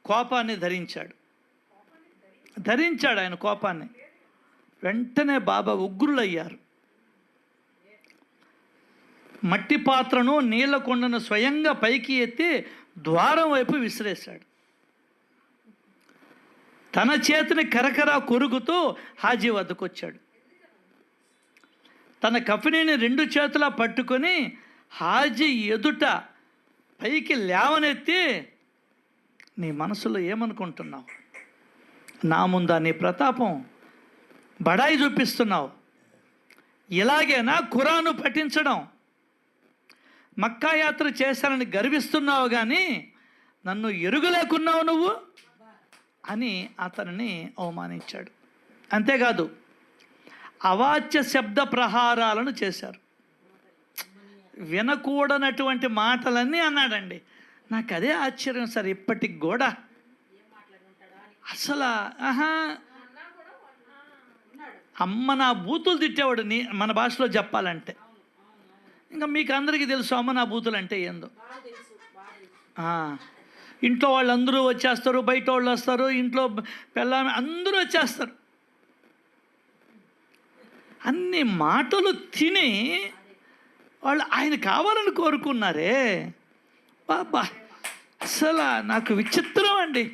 కోపాన్ని ధరించాడు ఆయన కోపాన్ని. వెంటనే బాబా ఉగ్రులయ్యారు. మట్టి పాత్రను నీళ్ల కొండను స్వయంగా పైకి ఎత్తి ద్వారం వైపు విసిరేశాడు. తన చేతిని కరకరా కొరుకుతూ హాజీ వద్దకు వచ్చాడు. తన కఫినీని 2 చేతులా పట్టుకొని హాజీ ఎదుట పైకి లేవనెత్తి, నీ మనసులో ఏమనుకుంటున్నావు? నా ముందా నీ ప్రతాపం? బడాయి చూపిస్తున్నావు? ఇలాగేనా ఖురాను పఠించడం? మక్కా యాత్ర చేశానని గర్విస్తున్నావు కానీ నన్ను ఎరుగలేకున్నావు నువ్వు అని అతనిని అవమానించాడు. అంతేకాదు, అవాచ్య శబ్ద ప్రహారాలను చేశారు. వినకూడనటువంటి మాటలన్నీ అన్నాడండి. నాకు అదే ఆశ్చర్యం సార్, ఇప్పటికి కూడా అసలు అమ్మ నా బూతులు తిట్టేవాడు. మన భాషలో చెప్పాలంటే, ఇంకా మీకు అందరికీ తెలుసు అమ్మ నా బూతులు అంటే ఏందో. ఇంట్లో వాళ్ళందరూ వచ్చేస్తారు, బయట వాళ్ళు వస్తారు, ఇంట్లో పిల్లలు అందరూ వచ్చేస్తారు. అన్ని మాటలు తిని వాళ్ళు ఆయన కావాలని కోరుకున్నారే. బాబా అసలు నాకు విచిత్రం అండి.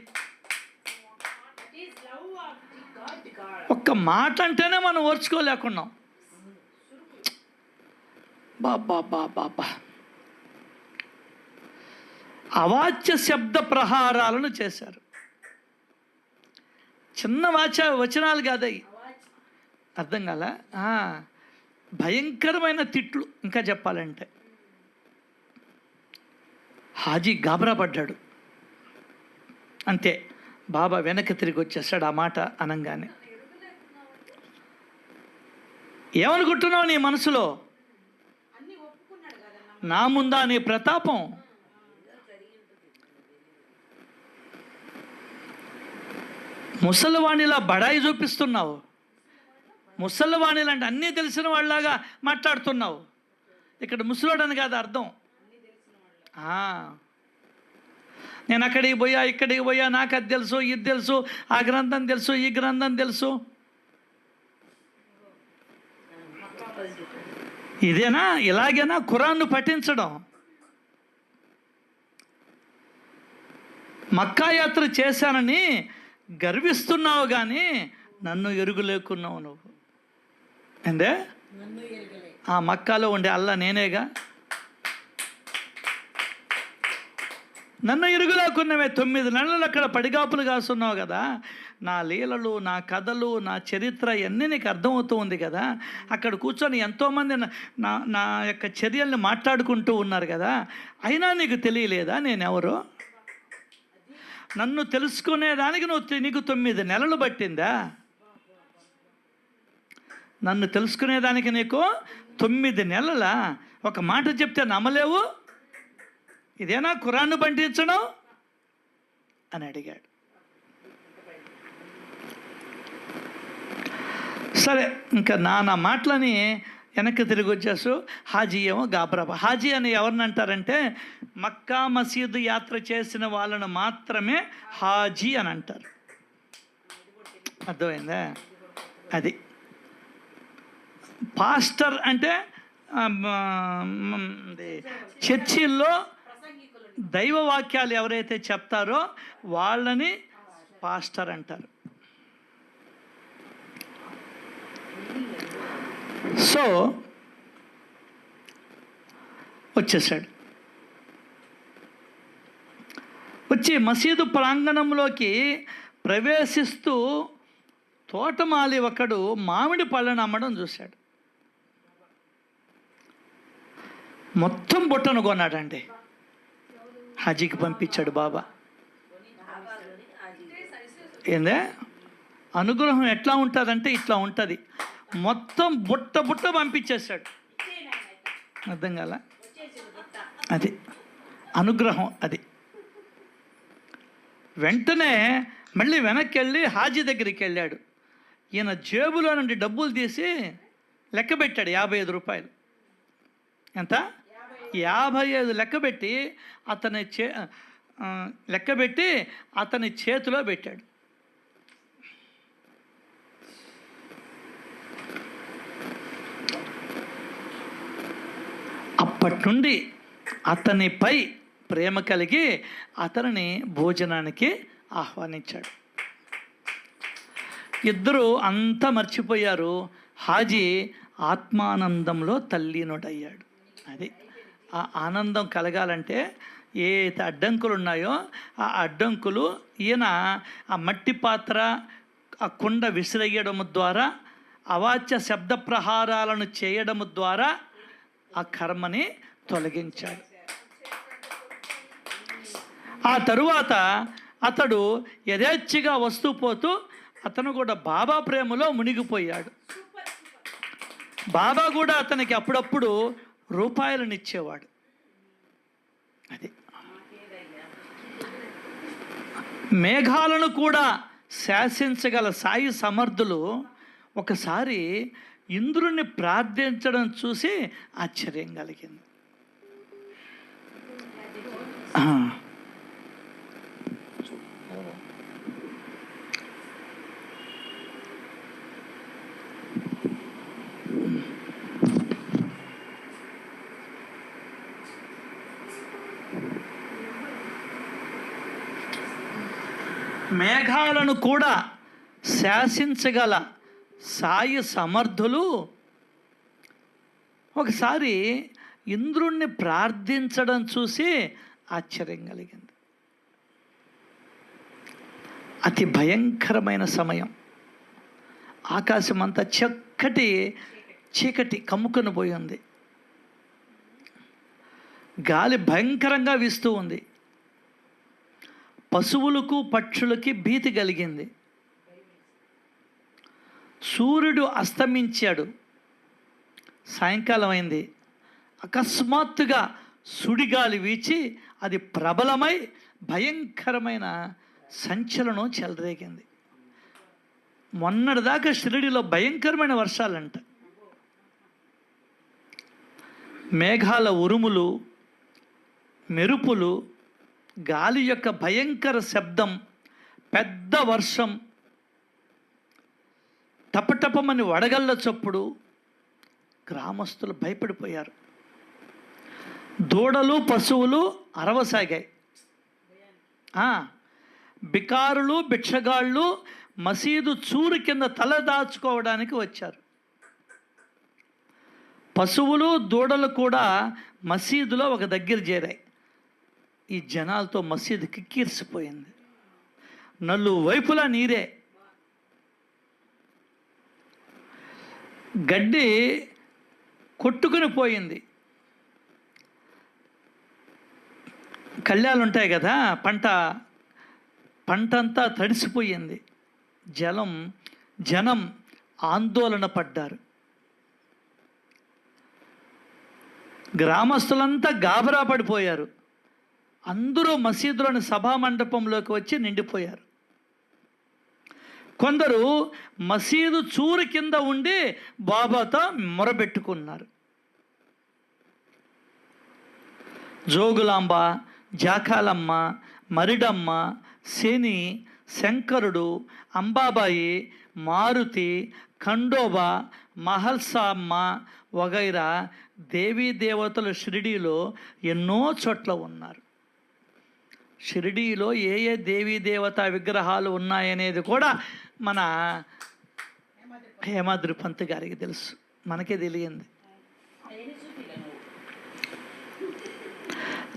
ఒక్క మాట అంటేనే మనం ఓర్చుకోలేకున్నాం. బాబా బాబా అవాచ్య శబ్ద ప్రహారాలను చేశారు. చిన్న వచనాలు కాదయి, అర్థం కాల, భయంకరమైన తిట్లు. ఇంకా చెప్పాలంటే హాజీ గాబరా పడ్డాడు. అంతే, బాబా వెనక్కి తిరిగి వచ్చేసాడు ఆ మాట అనంగానే. ఏమనుకుంటున్నావు నీ మనసులో? నా ముందా నీ ప్రతాపం? ముసలివాణిలా బడాయి చూపిస్తున్నావు. ముసలివాణిలు అంటే అన్నీ తెలిసిన వాళ్ళలాగా మాట్లాడుతున్నావు. ఇక్కడ ముసలోడని కాదు అర్థం. నేను అక్కడికి పోయా, ఇక్కడికి పోయా, నాకు అది తెలుసు, ఇది తెలుసు, ఆ గ్రంథం తెలుసు, ఈ గ్రంథం తెలుసు. ఇదేనా? ఇలాగేనా ఖురాన్ను పఠించడం? మక్కా యాత్ర చేశానని గర్విస్తున్నావు కానీ నన్ను ఎరుగులేకున్నావు నువ్వు. అంటే ఆ మక్కాలో ఉండే అల్లా నేనేగా. నన్ను ఎరుగులేకున్నవే. 9 నెలలు అక్కడ పడిగాపులు కాస్తున్నావు కదా. నా లీలలు, నా కథలు, నా చరిత్ర అన్నీ నీకు అర్థమవుతూ ఉంది కదా. అక్కడ కూర్చొని ఎంతోమంది నా యొక్క చర్యల్ని మాట్లాడుకుంటూ ఉన్నారు కదా. అయినా నీకు తెలియలేదా నేనెవరో? నన్ను తెలుసుకునేదానికి నీకు 9 నెలలు పట్టిందా? నన్ను తెలుసుకునేదానికి నీకు 9 నెలల? ఒక మాట చెప్తే నమ్మలేవు. ఇదేనా ఖురాన్ను పండించడం అని అడిగాడు. సరే, ఇంకా నా మాటలని వెనక్కి తిరిగి వచ్చేసు. హాజీ ఏమో గాబరా. హాజీ అని ఎవరిని అంటారంటే మక్కా మసీదు యాత్ర చేసిన వాళ్ళను మాత్రమే హాజీ అని అంటారు. అర్థమైందా? అది పాస్టర్ అంటే చర్చిల్లో దైవ వాక్యాలు ఎవరైతే చెప్తారో వాళ్ళని పాస్టర్ అంటారు. సో వచ్చేసాడు. వచ్చి మసీదు ప్రాంగణంలోకి ప్రవేశిస్తూ తోటమాలి ఒకడు మామిడి పళ్ళను అమ్మడం చూశాడు. మొత్తం బుట్టను కొన్నాడండి. హాజీకి పంపించాడు బాబా. ఏందే అనుగ్రహం ఎట్లా ఉంటుందంటే ఇట్లా ఉంటుంది. మొత్తం బుట్ట పంపించేశాడు. అర్థం కాల? అది అనుగ్రహం. అది వెంటనే మళ్ళీ వెనక్కి వెళ్ళి హాజీ దగ్గరికి వెళ్ళాడు. ఈయన జేబులో నుండి డబ్బులు తీసి లెక్క పెట్టాడు. 55 రూపాయలు. ఎంత? 55 లెక్కబెట్టి అతని చేతిలో పెట్టాడు. అప్పటి నుండి అతనిపై ప్రేమ కలిగి అతనిని భోజనానికి ఆహ్వానించాడు. ఇద్దరు అంతా మర్చిపోయారు. హాజీ ఆత్మానందంలో తల్లీనుడయ్యాడు. అది ఆ ఆనందం కలగాలంటే ఏ అడ్డంకులు ఉన్నాయో ఆ అడ్డంకులు ఈయన ఆ మట్టి పాత్ర, ఆ కుండ విసిరేయడం ద్వారా, అవాచ్య శబ్ద ప్రహారాలను చేయడం ద్వారా ఆ కర్మని తొలగించాడు. ఆ తరువాత అతడు యథేచ్ఛగా వస్తూ పోతూ అతను కూడా బాబా ప్రేమలో మునిగిపోయాడు. బాబా కూడా అతనికి అప్పుడప్పుడు రూపాయలను ఇచ్చేవాడు. అది మేఘాలను కూడా శాసించగల సాయి సమర్థులు ఒకసారి ఇంద్రుణ్ణి ప్రార్థించడం చూసి ఆశ్చర్యం కలిగింది. మేఘాలను కూడా శాసించగల సాయి సమర్థులు ఒకసారి ఇంద్రుణ్ణి ప్రార్థించడం చూసి ఆశ్చర్యం కలిగింది. అతి భయంకరమైన సమయం. ఆకాశం అంతా చక్కటి చీకటి కమ్ముకొని పోయి ఉంది. గాలి భయంకరంగా వీస్తూ ఉంది. పశువులకు పక్షులకి భీతి కలిగింది. సూర్యుడు అస్తమించాడు. సాయంకాలం అయింది. అకస్మాత్తుగా సుడిగాలి వీచి అది ప్రబలమై భయంకరమైన సంచలనం చెలరేగింది. మొన్నటిదాకా షిరిడిలో భయంకరమైన వర్షాలంట. మేఘాల ఉరుములు, మెరుపులు, గాలి యొక్క భయంకర శబ్దం, పెద్ద వర్షం, టపటపమని వడగళ్ళ చప్పుడు. గ్రామస్తులు భయపడిపోయారు. దూడలు పశువులు అరవసాగాయి. బికారులు భిక్షగాళ్ళు మసీదు చూరు కింద తల దాచుకోవడానికి వచ్చారు. పశువులు దూడలు కూడా మసీదులో ఒక దగ్గర చేరాయి. ఈ జనాలతో మసీదు కిక్కిరిసిపోయింది. నలువైపులా నీరే. గడ్డి కొట్టుకుని పోయింది. కళ్యాలు ఉంటాయి కదా, పంటంతా తడిసిపోయింది. జనం ఆందోళన పడ్డారు. గ్రామస్తులంతా గాబరా పడిపోయారు. అందరూ మసీదులోని సభా మండపంలోకి వచ్చి నిండిపోయారు. కొందరు మసీదు చూరు కింద ఉండి బాబాతో మొరబెట్టుకున్నారు. జోగులాంబ, జాకాలమ్మ, మరిడమ్మ, శని, శంకరుడు, అంబాబాయి, మారుతి, ఖండోబా, మహల్సా అమ్మ వగైరా దేవీ దేవతలు షిరిడీలో ఎన్నో చోట్ల ఉన్నారు. షిరిడీలో ఏ ఏ దేవీ దేవతా విగ్రహాలు ఉన్నాయనేది కూడా మన హేమాద్రి పంత్ గారికి తెలుసు, మనకే తెలియంది.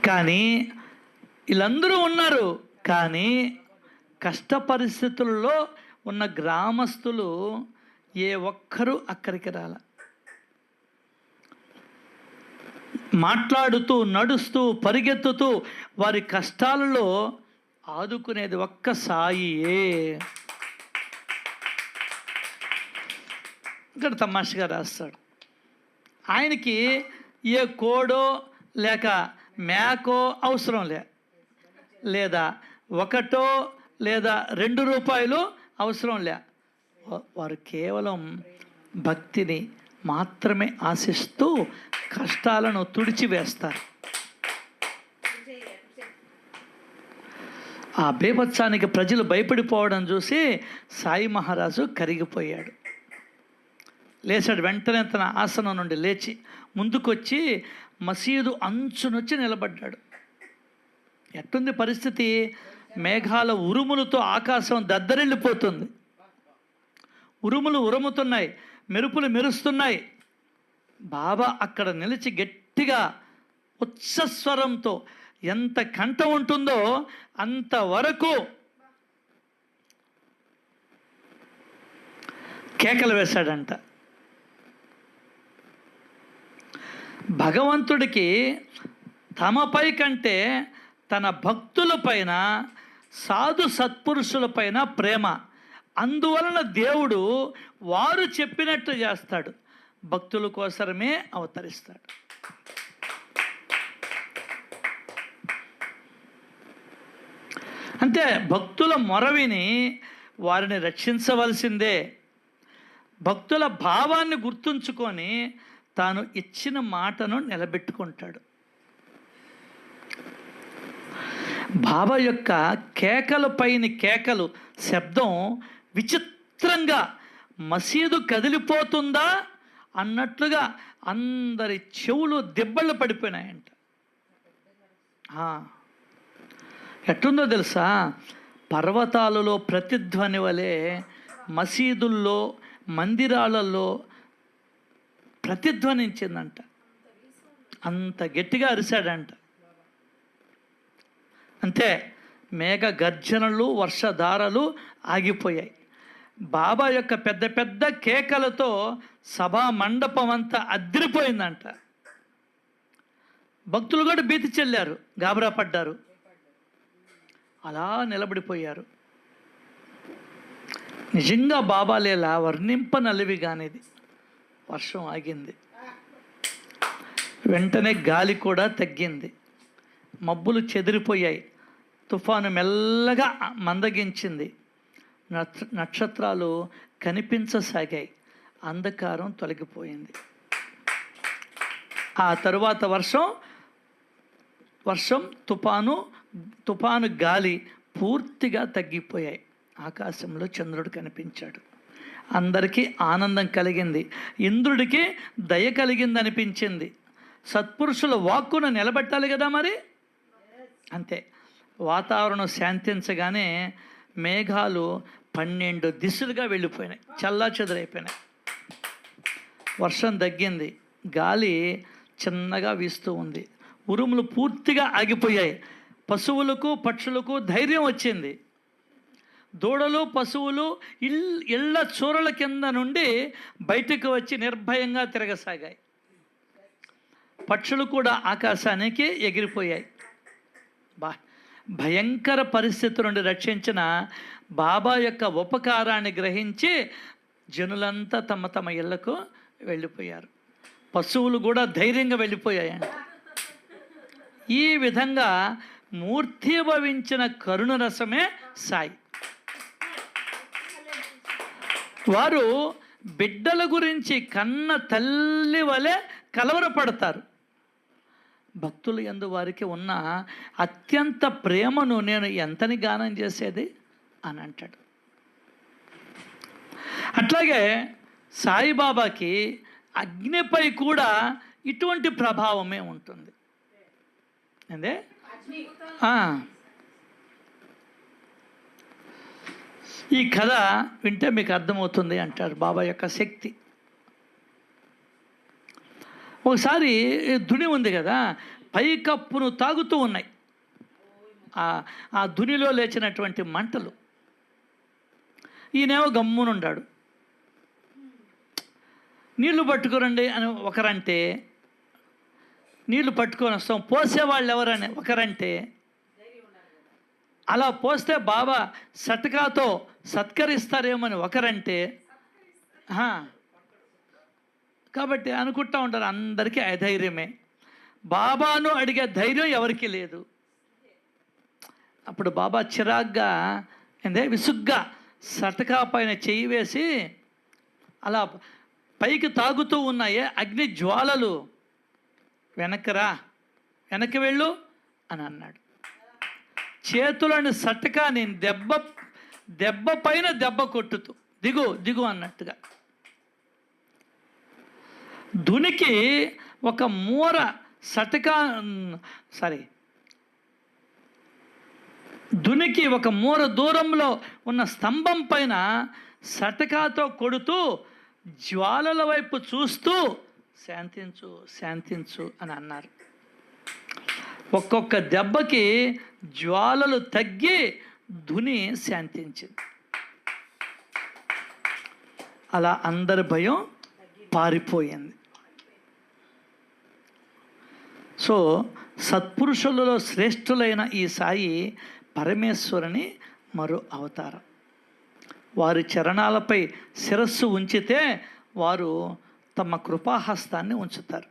కానీ వీళ్ళందరూ ఉన్నారు. కానీ కష్ట పరిస్థితుల్లో ఉన్న గ్రామస్తులు ఏ ఒక్కరూ అక్కడికి రాల. మాట్లాడుతూ, నడుస్తూ, పరిగెత్తుతూ వారి కష్టాలలో ఆదుకునేది ఒక్క సాయియే. ఇక్కడ తమాషగా రాస్తాడు. ఆయనకి ఏ కోడో లేక మేకో అవసరం లేదా ఒకటో లేదా 2 రూపాయలు అవసరం వారు కేవలం భక్తిని మాత్రమే ఆశిస్తూ కష్టాలను తుడిచివేస్తారు. ఆ బేభత్సానికి ప్రజలు భయపడిపోవడం చూసి సాయి మహారాజు కరిగిపోయాడు. లేచాడు. వెంటనే తన ఆసనం నుండి లేచి ముందుకొచ్చి మసీదు అంచునొచ్చి నిలబడ్డాడు. ఎట్టుంది పరిస్థితి? మేఘాల ఉరుములతో ఆకాశం దద్దరిల్లిపోతుంది. ఉరుములు ఉరుముతున్నాయి, మెరుపులు మెరుస్తున్నాయి. బాబా అక్కడ నిలిచి గట్టిగా ఉచ్చస్వరంతో, ఎంత కంఠ ఉంటుందో అంతవరకు కేకలు వేశాడంట. భగవంతుడికి తమపై కంటే తన భక్తులపైన, సాధు సత్పురుషులపైన ప్రేమ. అందువలన దేవుడు వారు చెప్పినట్టు చేస్తాడు. భక్తుల కోసమే అవతరిస్తాడు. అంతే. భక్తుల మొరవిని వారిని రక్షించవలసిందే. భక్తుల భావాన్ని గుర్తుంచుకొని తాను ఇచ్చిన మాటను నిలబెట్టుకుంటాడు. బాబా యొక్క కేకల పైన కేకలు శబ్దం విచిత్రంగా మసీదు కదిలిపోతుందా అన్నట్లుగా అందరి చెవులు దెబ్బలు పడిపోయినాయంట. ఎట్టుందో తెలుసా? పర్వతాలలో ప్రతిధ్వని వలె మసీదుల్లో మందిరాలలో ప్రతిధ్వనించిందంట. అంత గట్టిగా అరిశాడంట. అంతే, మేఘ గర్జనలు, వర్షధారలు ఆగిపోయాయి. బాబా యొక్క పెద్ద పెద్ద కేకలతో సభా మండపం అంతా అదిరిపోయిందంట. భక్తులు కూడా భీతి చెల్లారు, గాబరా పడ్డారు, అలా నిలబడిపోయారు. నిజంగా బాబా లేలా వర్ణింపనలివి కానిది. వర్షం ఆగింది, వెంటనే గాలి కూడా తగ్గింది, మబ్బులు చెదిరిపోయాయి, తుఫాను మెల్లగా మందగించింది, నక్షత్రాలు కనిపించసాగాయి, అంధకారం తొలగిపోయింది. ఆ తరువాత వర్షం తుఫాను గాలి పూర్తిగా తగ్గిపోయాయి. ఆకాశంలో చంద్రుడు కనిపించాడు. అందరికీ ఆనందం కలిగింది. ఇంద్రుడికి దయ కలిగింది అనిపించింది. సత్పురుషుల వాక్కును నిలబెట్టాలి కదా మరి. అంతే, వాతావరణం శాంతించగానే మేఘాలు 12 దిశలుగా వెళ్ళిపోయినాయి, చల్లాచెదురైపోయినాయి. వర్షం తగ్గింది, గాలి చిన్నగా వీస్తూ ఉంది, ఉరుములు పూర్తిగా ఆగిపోయాయి. పశువులకు పక్షులకు ధైర్యం వచ్చింది. దూడలు పశువులు ఇళ్ళ చూరల కింద నుండి బయటకు వచ్చి నిర్భయంగా తిరగసాగాయి. పక్షులు కూడా ఆకాశానికి ఎగిరిపోయాయి. భయంకర పరిస్థితి నుండి రక్షించిన బాబా యొక్క ఉపకారాన్ని గ్రహించి జనులంతా తమ తమ ఇళ్లకు వెళ్ళిపోయారు. పశువులు కూడా ధైర్యంగా వెళ్ళిపోయాయంట. ఈ విధంగా మూర్తిభవించిన కరుణ రసమే సాయి. వారు బిడ్డల గురించి కన్న తల్లి వలె కలవరపడతారు. భక్తులు యందు వారికి ఉన్న అత్యంత ప్రేమను నేను ఎంతని గానం చేసేది అని అంటాడు. అట్లాగే సాయిబాబాకి అగ్నిపై కూడా ఇటువంటి ప్రభావమే ఉంటుంది. అదే ఈ కథ వింటే మీకు అర్థమవుతుంది అంటారు బాబా యొక్క శక్తి. ఒకసారి ధుని ఉంది కదా, పైకప్పును తాగుతూ ఉన్నాయి. ఆ ధునిలో లేచినటువంటి మంటలు. ఈయనేమో గమ్మునుండాడు. నీళ్లు పట్టుకురండి అని ఒకరంటే, నీళ్లు పట్టుకొని వస్తాం, పోసేవాళ్ళు ఎవరని ఒకరంటే, అలా పోస్తే బాబా సటకాతో సత్కరిస్తారేమని ఒకరంటే, కాబట్టి అనుకుంటా ఉంటారు అందరికీ అధైర్యమే. బాబాను అడిగే ధైర్యం ఎవరికి లేదు. అప్పుడు బాబా చిరాగ్గా విసుగ్గా సటకా పైన చెయ్యి వేసి అలా పైకి తాగుతూ ఉన్నాయే అగ్ని జ్వాలలు, వెనక్కిరా, వెనక్కి వెళ్ళు అని అన్నాడు. చేతులను సటకా నేను దెబ్బ పైన దెబ్బ కొట్టుతూ దిగు దిగు అన్నట్టుగా. ధునికి ఒక మూర ధునికి ఒక మూర దూరంలో ఉన్న స్తంభం పైన సటకాతో కొడుతూ జ్వాలల వైపు చూస్తూ శాంతించు శాంతించు అని అన్నారు. ఒక్కొక్క దెబ్బకి జ్వాలలు తగ్గి ధుని శాంతించింది. అలా అందరి భయం పారిపోయింది. సో సత్పురుషులలో శ్రేష్ఠులైన ఈ సాయి పరమేశ్వరుని మరో అవతారం. వారి చరణాలపై శిరస్సు ఉంచితే వారు తమ కృపాహస్తాన్ని ఉంచుతారు.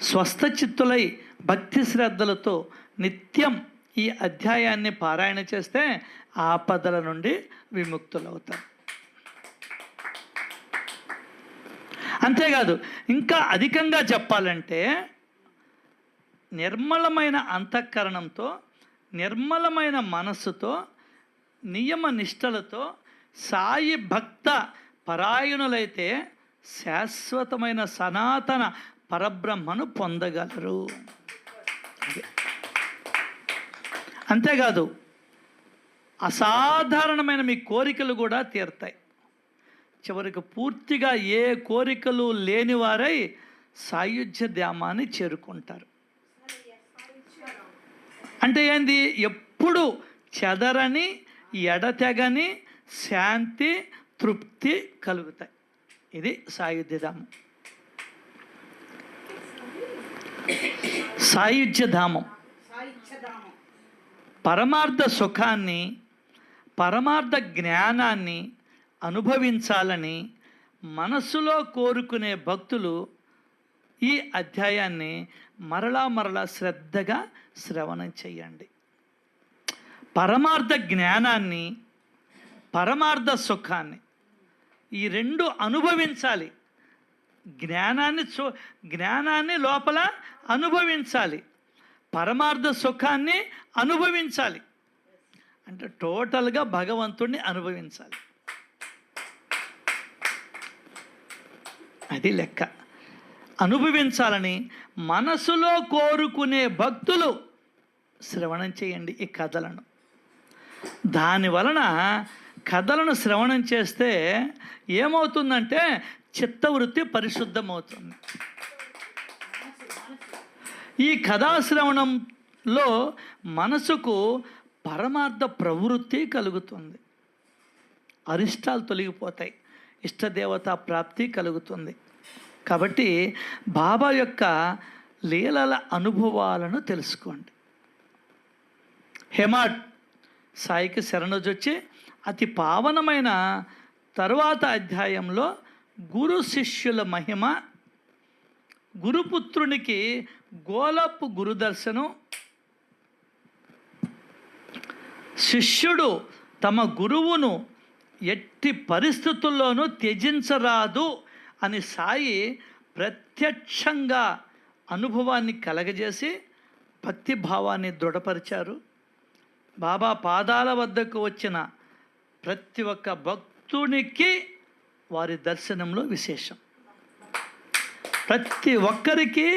స్వస్థచిత్తులై భక్తి శ్రద్ధలతో నిత్యం ఈ అధ్యాయాన్ని పారాయణ చేస్తే ఆపదల నుండి విముక్తులవుతారు. అంతేకాదు, ఇంకా అధికంగా చెప్పాలంటే నిర్మలమైన అంతఃకరణంతో, నిర్మలమైన మనస్సుతో, నియమ నిష్టలతో సాయి భక్త పరాయణులైతే శాశ్వతమైన సనాతన పరబ్రహ్మను పొందగలరు. అంతేకాదు, అసాధారణమైన మీ కోరికలు కూడా తీరుతాయి. చివరికి పూర్తిగా ఏ కోరికలు లేని వారై సాయుధ్య ధామాన్ని చేరుకుంటారు. అంటే ఏంది? ఎప్పుడు చెదరని ఎడతెగని శాంతి తృప్తి కలుగుతాయి. ఇది సాయుధ్యధామం. సాయుధ్యధామం పరమార్థ సుఖాన్ని, పరమార్థ జ్ఞానాన్ని అనుభవించాలని మనస్సులో కోరుకునే భక్తులు ఈ అధ్యాయాన్ని మరలా శ్రద్ధగా శ్రవణం చేయండి. పరమార్థ జ్ఞానాన్ని, పరమార్థ సుఖాన్ని ఈ రెండు అనుభవించాలి. జ్ఞానాన్ని లోపల అనుభవించాలి, పరమార్థ సుఖాన్ని అనుభవించాలి. అంటే టోటల్గా భగవంతుణ్ణి అనుభవించాలి. అది లెక్క. అనుభవించాలని మనసులో కోరుకునే భక్తులు శ్రవణం చేయండి ఈ కథలను. దానివలన కథలను శ్రవణం చేస్తే ఏమవుతుందంటే చిత్తవృత్తి పరిశుద్ధమవుతుంది. ఈ కథాశ్రవణంలో మనసుకు పరమార్థ ప్రవృత్తి కలుగుతుంది, అరిష్టాలు తొలగిపోతాయి, ఇష్టదేవతా ప్రాప్తి కలుగుతుంది. కాబట్టి బాబా యొక్క లీలల అనుభవాలను తెలుసుకోండి. హేమాడ్ సాయికి శరణొచ్చి అతి పావనమైన తరువాత అధ్యాయంలో గురు శిష్యుల మహిమ, గురుపుత్రునికి గోలపు గురుదర్శనం, శిష్యుడు తమ గురువును ఎట్టి పరిస్థితుల్లోనూ త్యజించరాదు అని సాయి ప్రత్యక్షంగా అనుభవాన్ని కలగజేసి భక్తిభావాన్ని దృఢపరిచారు. బాబా పాదాల వద్దకు వచ్చిన ప్రతి ఒక్క భక్తునికి వారి దర్శనంలో విశేషం. ప్రతి ఒక్కరికి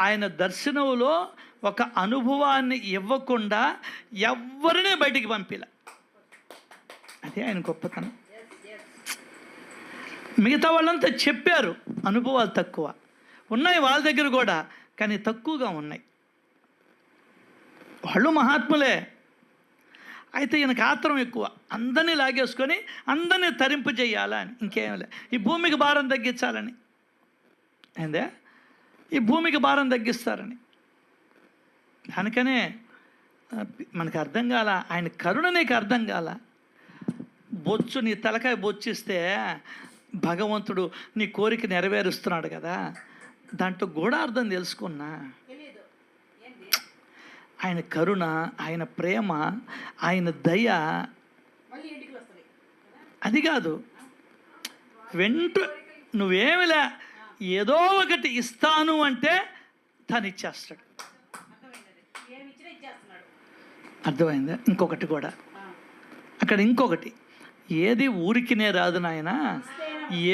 ఆయన దర్శనంలో ఒక అనుభవాన్ని ఇవ్వకుండా ఎవరినే బయటికి పంపిల. అదే ఆయన గొప్పతనం. మిగతా వాళ్ళంతా చెప్పారు, అనుభవాలు తక్కువ ఉన్నాయి వాళ్ళ దగ్గర కూడా, కానీ తక్కువగా ఉన్నాయి. వాళ్ళు మహాత్ములే, అయితే ఈయనకు ఆత్రం ఎక్కువ, అందరినీ లాగేసుకొని అందరినీ తరింపు చేయాలని, ఇంకేం లే, ఈ భూమికి భారం తగ్గించాలని. ఏందే ఈ భూమికి భారం తగ్గిస్తారని. దానికనే మనకు అర్థం కాల, ఆయన కరుణ నీకు అర్థం కాల. బొచ్చు నీ తలకాయ బొచ్చిస్తే భగవంతుడు నీ కోరిక నెరవేరుస్తున్నాడు కదా, దాంట్లో కూడా అర్థం తెలుసుకున్నా. ఆయన కరుణ, ఆయన ప్రేమ, ఆయన దయ అది కాదు. నువ్వేమిలే ఏదో ఒకటి ఇస్తాను అంటే తను ఇచ్చేస్తాడు. అర్థమైందా? ఇంకొకటి కూడా అక్కడ, ఇంకొకటి ఏది ఊరికినే రాదు నాయన,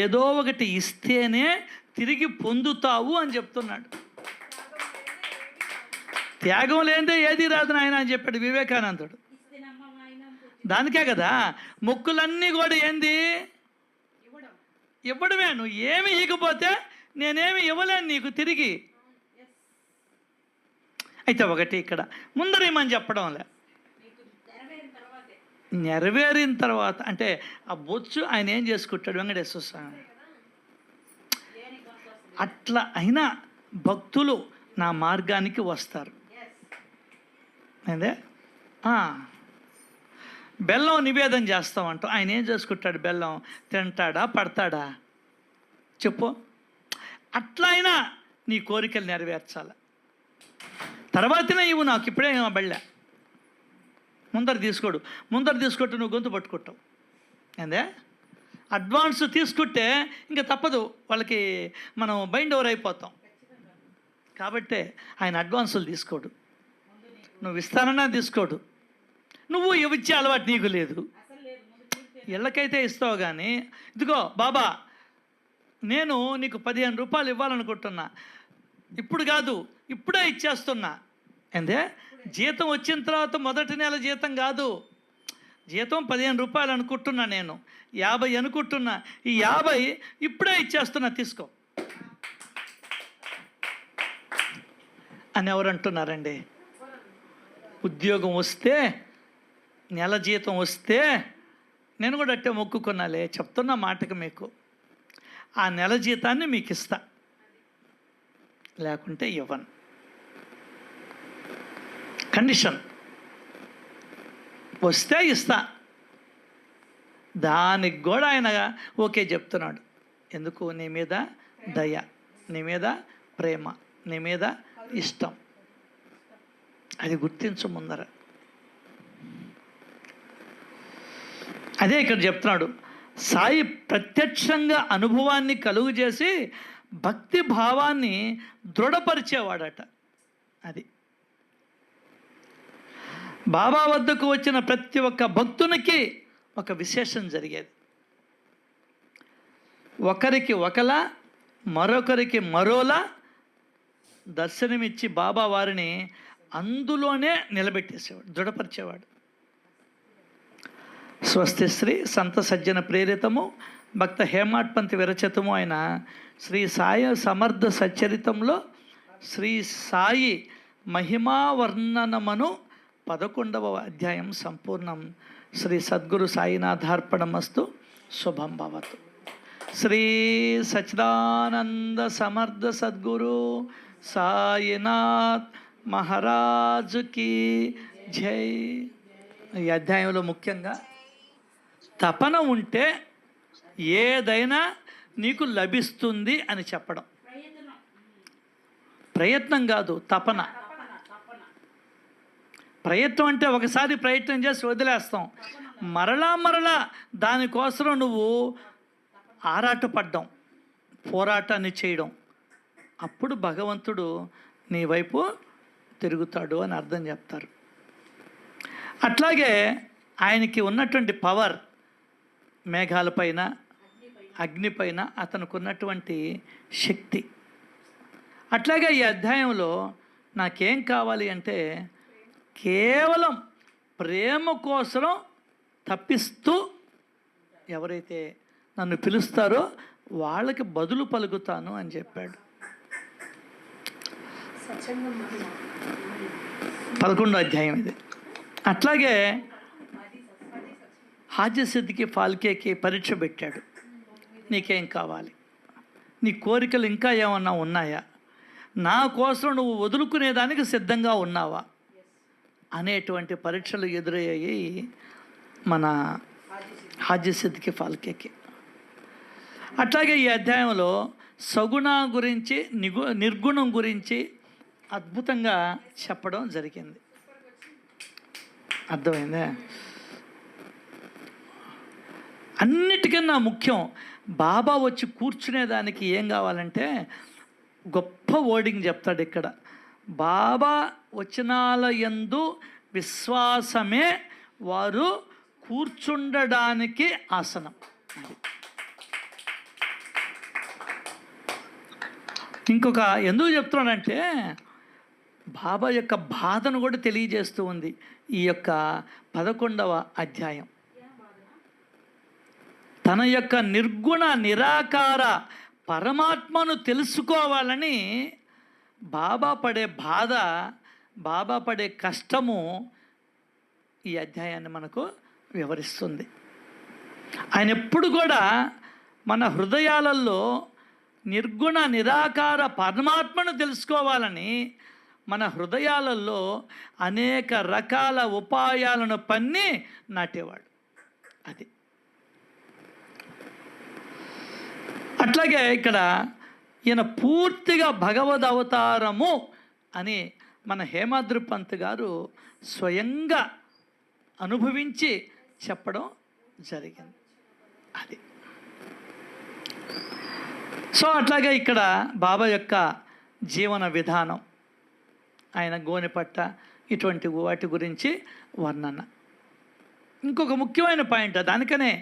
ఏదో ఒకటి ఇస్తేనే తిరిగి పొందుతావు అని చెప్తున్నాడు. త్యాగం లేదే ఏది రాదు నాయన అని చెప్పాడు వివేకానందుడు. దానికే కదా మొక్కులన్నీ కూడా ఏంది? ఇవ్వడమే. నువ్వు ఏమి ఇవ్వకపోతే నేనేమి ఇవ్వలేను నీకు తిరిగి. అయితే ఒకటి ఇక్కడ ముందరేమని చెప్పడంలే, నెరవేరిన తర్వాత అంటే ఆ బొచ్చు ఆయన ఏం చేసుకుంటాడు వెంకటేశ్వర స్వామి. అట్లా అయినా భక్తులు నా మార్గానికి వస్తారు. అదే బెల్లం నివేదన చేస్తామంట, ఆయన ఏం చేసుకుంటాడు? బెల్లం తింటాడా పడతాడా చెప్పు? అట్లా అయినా నీ కోరికలు నెరవేర్చాలి. తర్వాతనే ఇవ్వు నాకు, ఇప్పుడే బళ్ళా ముందర తీసుకుంటే నువ్వు గొంతు పట్టుకుంటావు. ఏందే అడ్వాన్స్ తీసుకుంటే ఇంకా తప్పదు, వాళ్ళకి మనం బైండ్ ఓవర్ అయిపోతాం. కాబట్టే ఆయన అడ్వాన్సులు తీసుకోడు, నువ్వు ఇస్తానన్నా తీసుకోడు. నువ్వు ఇచ్చే అలవాటు నీకు లేదు. ఇళ్ళకైతే ఇస్తావు కానీ, ఇదిగో బాబా నేను నీకు 15 రూపాయలు ఇవ్వాలనుకుంటున్నా, ఇప్పుడు కాదు ఇప్పుడే ఇచ్చేస్తున్నా. ఏందే జీతం వచ్చిన తర్వాత మొదటి నెల జీతం కాదు, జీతం 15 రూపాయలు అనుకుంటున్నా, నేను 50 అనుకుంటున్నా. ఈ 50 ఇప్పుడే ఇచ్చేస్తున్నా, తీసుకో అని ఎవరు అంటున్నారండి? ఉద్యోగం వస్తే, నెల జీతం వస్తే నేను కూడా అట్టే మొక్కుకున్నాలే, చెప్తున్న మాటకు మీకు ఆ నెల జీతాన్ని మీకు ఇస్తా, లేకుంటే ఇవ్వను. కండిషన్, వస్తే ఇస్తా. దానికి కూడా ఆయన ఓకే చెప్తున్నాడు. ఎందుకు? నీ మీద దయ, నీ మీద ప్రేమ, నీ మీద ఇష్టం. అది గుర్తించు ముందర. అదే ఇక్కడ చెప్తున్నాడు. సాయి ప్రత్యక్షంగా అనుభవాన్ని కలుగు చేసి భక్తి భావాన్ని దృఢపరిచేవాడట. అది బాబా వద్దకు వచ్చిన ప్రతి ఒక్క భక్తునికి ఒక విశేషం జరిగేది. ఒకరికి ఒకలా, మరొకరికి మరోలా దర్శనమిచ్చి బాబా వారిని అందులోనే నిలబెట్టేసేవాడు, దృఢపరిచేవాడు. స్వస్తి శ్రీ సంత సజ్జన ప్రేరితము భక్త హేమాడ్పంతి విరచితము అయిన శ్రీ సాయి సమర్థ సచ్చరితంలో శ్రీ సాయి మహిమా వర్ణనమును 11వ అధ్యాయం సంపూర్ణం. శ్రీ సద్గురు సాయినాథార్పణమస్తు. శుభం భవతు. శ్రీ సచ్చిదానంద సమర్థ సద్గురు సాయినాథ్ మహారాజుకి జై. ఈ అధ్యాయంలో ముఖ్యంగా తపన ఉంటే ఏదైనా నీకు లభిస్తుంది అని చెప్పడం. ప్రయత్నం కాదు, తపన. ప్రయత్నం అంటే ఒకసారి ప్రయత్నం చేసి వదిలేస్తాం, మరలా దానికోసం నువ్వు ఆరాటపడ్డం, పోరాటాన్ని చేయడం. అప్పుడు భగవంతుడు నీ వైపు తిరుగుతాడు అని అర్థం చెప్తారు. అట్లాగే ఆయనకి ఉన్నటువంటి పవర్ మేఘాలపైన, అగ్నిపైన అతనికి ఉన్నటువంటి శక్తి. అట్లాగే ఈ అధ్యాయంలో నాకేం కావాలి అంటే కేవలం ప్రేమ కోసం తప్పిస్తూ ఎవరైతే నన్ను పిలుస్తారో వాళ్ళకి బదులు పలుకుతాను అని చెప్పాడు. 11వ అధ్యాయం ఇది. అట్లాగే హాజసిద్ధికి ఫాల్కేకి పరీక్ష పెట్టాడు. నీకేం కావాలి? నీ కోరికలు ఇంకా ఏమన్నా ఉన్నాయా? నా కోసం నువ్వు వదులుకునేదానికి సిద్ధంగా ఉన్నావా అనేటువంటి పరీక్షలు ఎదురయ్యాయి మన హాజసిద్ధికి ఫాల్కేకి. అట్లాగే ఈ అధ్యాయంలో సగుణ గురించి, నిర్గుణం గురించి అద్భుతంగా చెప్పడం జరిగింది. అర్థమైందా? అన్నిటికన్నా ముఖ్యం, బాబా వచ్చి కూర్చునేదానికి ఏం కావాలంటే గొప్ప వర్డింగ్ చెప్తాడు ఇక్కడ. బాబా వచనాల యందు విశ్వాసమే వారు కూర్చుండడానికి ఆసనం. ఇంకొక ఎందుకు చెప్తున్నాడంటే బాబా యొక్క బాధను కూడా తెలియజేస్తూ ఉంది ఈ యొక్క 11వ అధ్యాయం. తన యొక్క నిర్గుణ నిరాకార పరమాత్మను తెలుసుకోవాలని బాబా పడే బాధ, బాబా పడే కష్టము ఈ అధ్యాయాన్ని మనకు వివరిస్తుంది. ఆయన ఎప్పుడు కూడా మన హృదయాలలో నిర్గుణ నిరాకార పరమాత్మను తెలుసుకోవాలని మన హృదయాలలో అనేక రకాల ఉపాయాలను పన్ని నాటేవాడు. అది అట్లాగే ఇక్కడ ఈయన పూర్తిగా భగవద్ అవతారము అని మన హేమాద్రి పంత్ గారు స్వయంగా అనుభవించి చెప్పడం జరిగింది. అది సో అట్లాగే ఇక్కడ బాబా యొక్క జీవన విధానం, ఆయన గోనెపట్ట, ఇటువంటి వాటి గురించి వర్ణన. ఇంకొక ముఖ్యమైన పాయింట్, దానికనే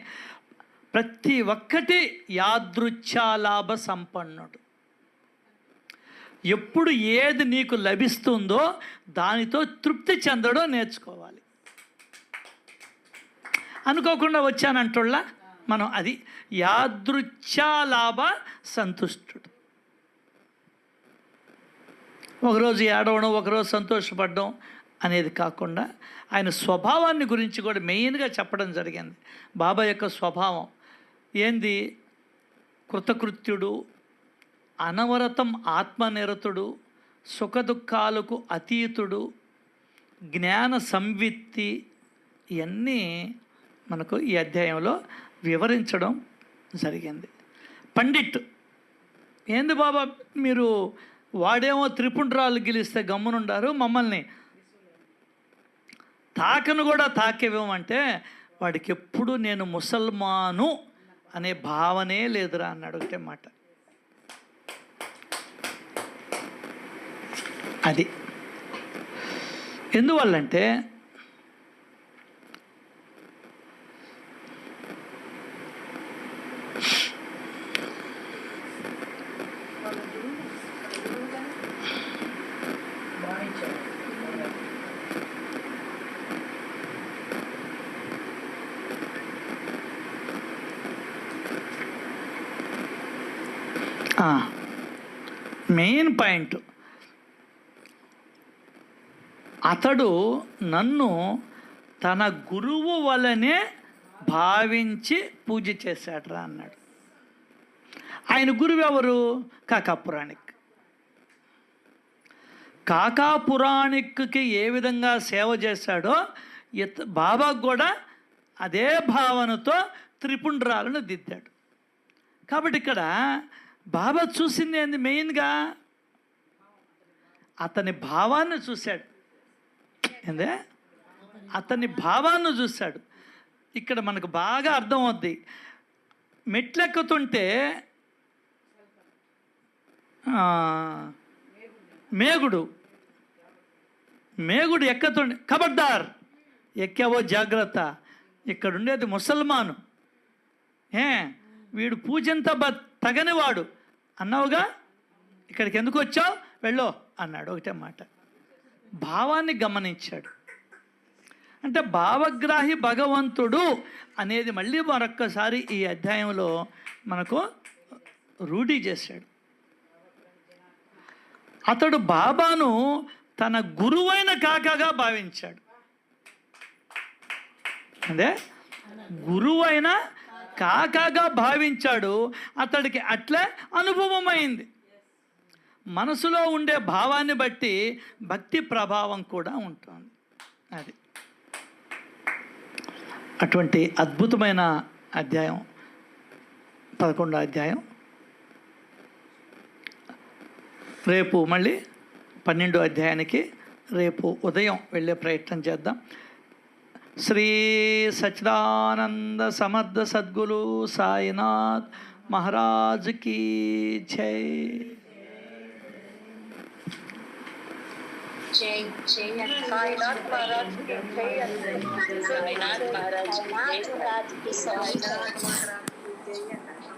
ప్రతి ఒక్కటి యాదృచ్ఛాలాభ సంపన్నుడు. ఎప్పుడు ఏది నీకు లభిస్తుందో దానితో తృప్తి చెందడం నేర్చుకోవాలి. అనుకోకుండా వచ్చానంటోళ్ళ మనం అది యాదృచ్ఛాలాభ సంతుష్టుడు. ఒకరోజు ఏడవడం, ఒకరోజు సంతోషపడడం అనేది కాకుండా ఆయన స్వభావాన్ని గురించి కూడా మెయిన్గా చెప్పడం జరిగింది. బాబా యొక్క స్వభావం ఏంది? కృతకృత్యుడు, అనవరతం ఆత్మనిరతుడు, సుఖదుఖాలకు అతీతుడు, జ్ఞాన సంవిత్తి, ఇవన్నీ మనకు ఈ అధ్యాయంలో వివరించడం జరిగింది. పండిట్ ఏంది బాబా మీరు వాడేమో త్రిపుండ్రాలు గెలిస్తే గమ్మునుండారు, మమ్మల్ని తాకను కూడా తాకేవేమంటే వాడికి ఎప్పుడు నేను ముసల్మాను అనే భావనే లేదురా అన్నాడు. ఒకటే మాట. అది ఎందువల్లంటే మెయిన్ పాయింట్, అతడు నన్ను తన గురువు వలనే భావించి పూజ చేశాడురా అన్నాడు. ఆయన గురువు ఎవరు? కాకాపురాణిక్. కాకాపురాణిక్కి ఏ విధంగా సేవ చేశాడో బాబాకు కూడా అదే భావనతో త్రిపుండ్రాలను దిద్దాడు. కాబట్టి ఇక్కడ బాబా చూసింది ఏంది? మెయిన్గా అతని భావాన్ని చూశాడు. ఏందే? అతని భావాన్ని చూశాడు. ఇక్కడ మనకు బాగా అర్థమవుద్ది. మెట్లెక్కుతుంటే మేగుడు ఎక్కుతుండే, ఖబర్దార్ ఎక్కావో జాగ్రత్త, ఇక్కడ ఉండేది ముసల్మాను, వీడు పూజంతా తగనివాడు అన్నావుగా, ఇక్కడికి ఎందుకు వచ్చావు, వెళ్ళో అన్నాడు. ఒకటే మాట. భావాన్ని గమనించాడు. అంటే భావగ్రాహి భగవంతుడు అనేది మళ్ళీ మరొక్కసారి ఈ అధ్యాయంలో మనకు రూఢి చేశాడు. అతడు బాబాను తన గురువైన కాకాగా భావించాడు. అదే గురువైన కాకాగా భావించాడు. అతడికి అట్లే అనుభవం అయింది. మనసులో ఉండే భావాన్ని బట్టి భక్తి ప్రభావం కూడా ఉంటుంది. అది అటువంటి అద్భుతమైన అధ్యాయం 11వ అధ్యాయం. రేపు మళ్ళీ 12వ అధ్యాయానికి రేపు ఉదయం వెళ్ళే ప్రయత్నం చేద్దాం. శ్రీ సచ్చిదానంద సమర్థ సద్గురు సాయినాథ్ మహారాజ్ కీ జై. जय जय साईनाथ महाराज की जय, साईनाथ महाराज की जय, साईनाथ महाराज की जय।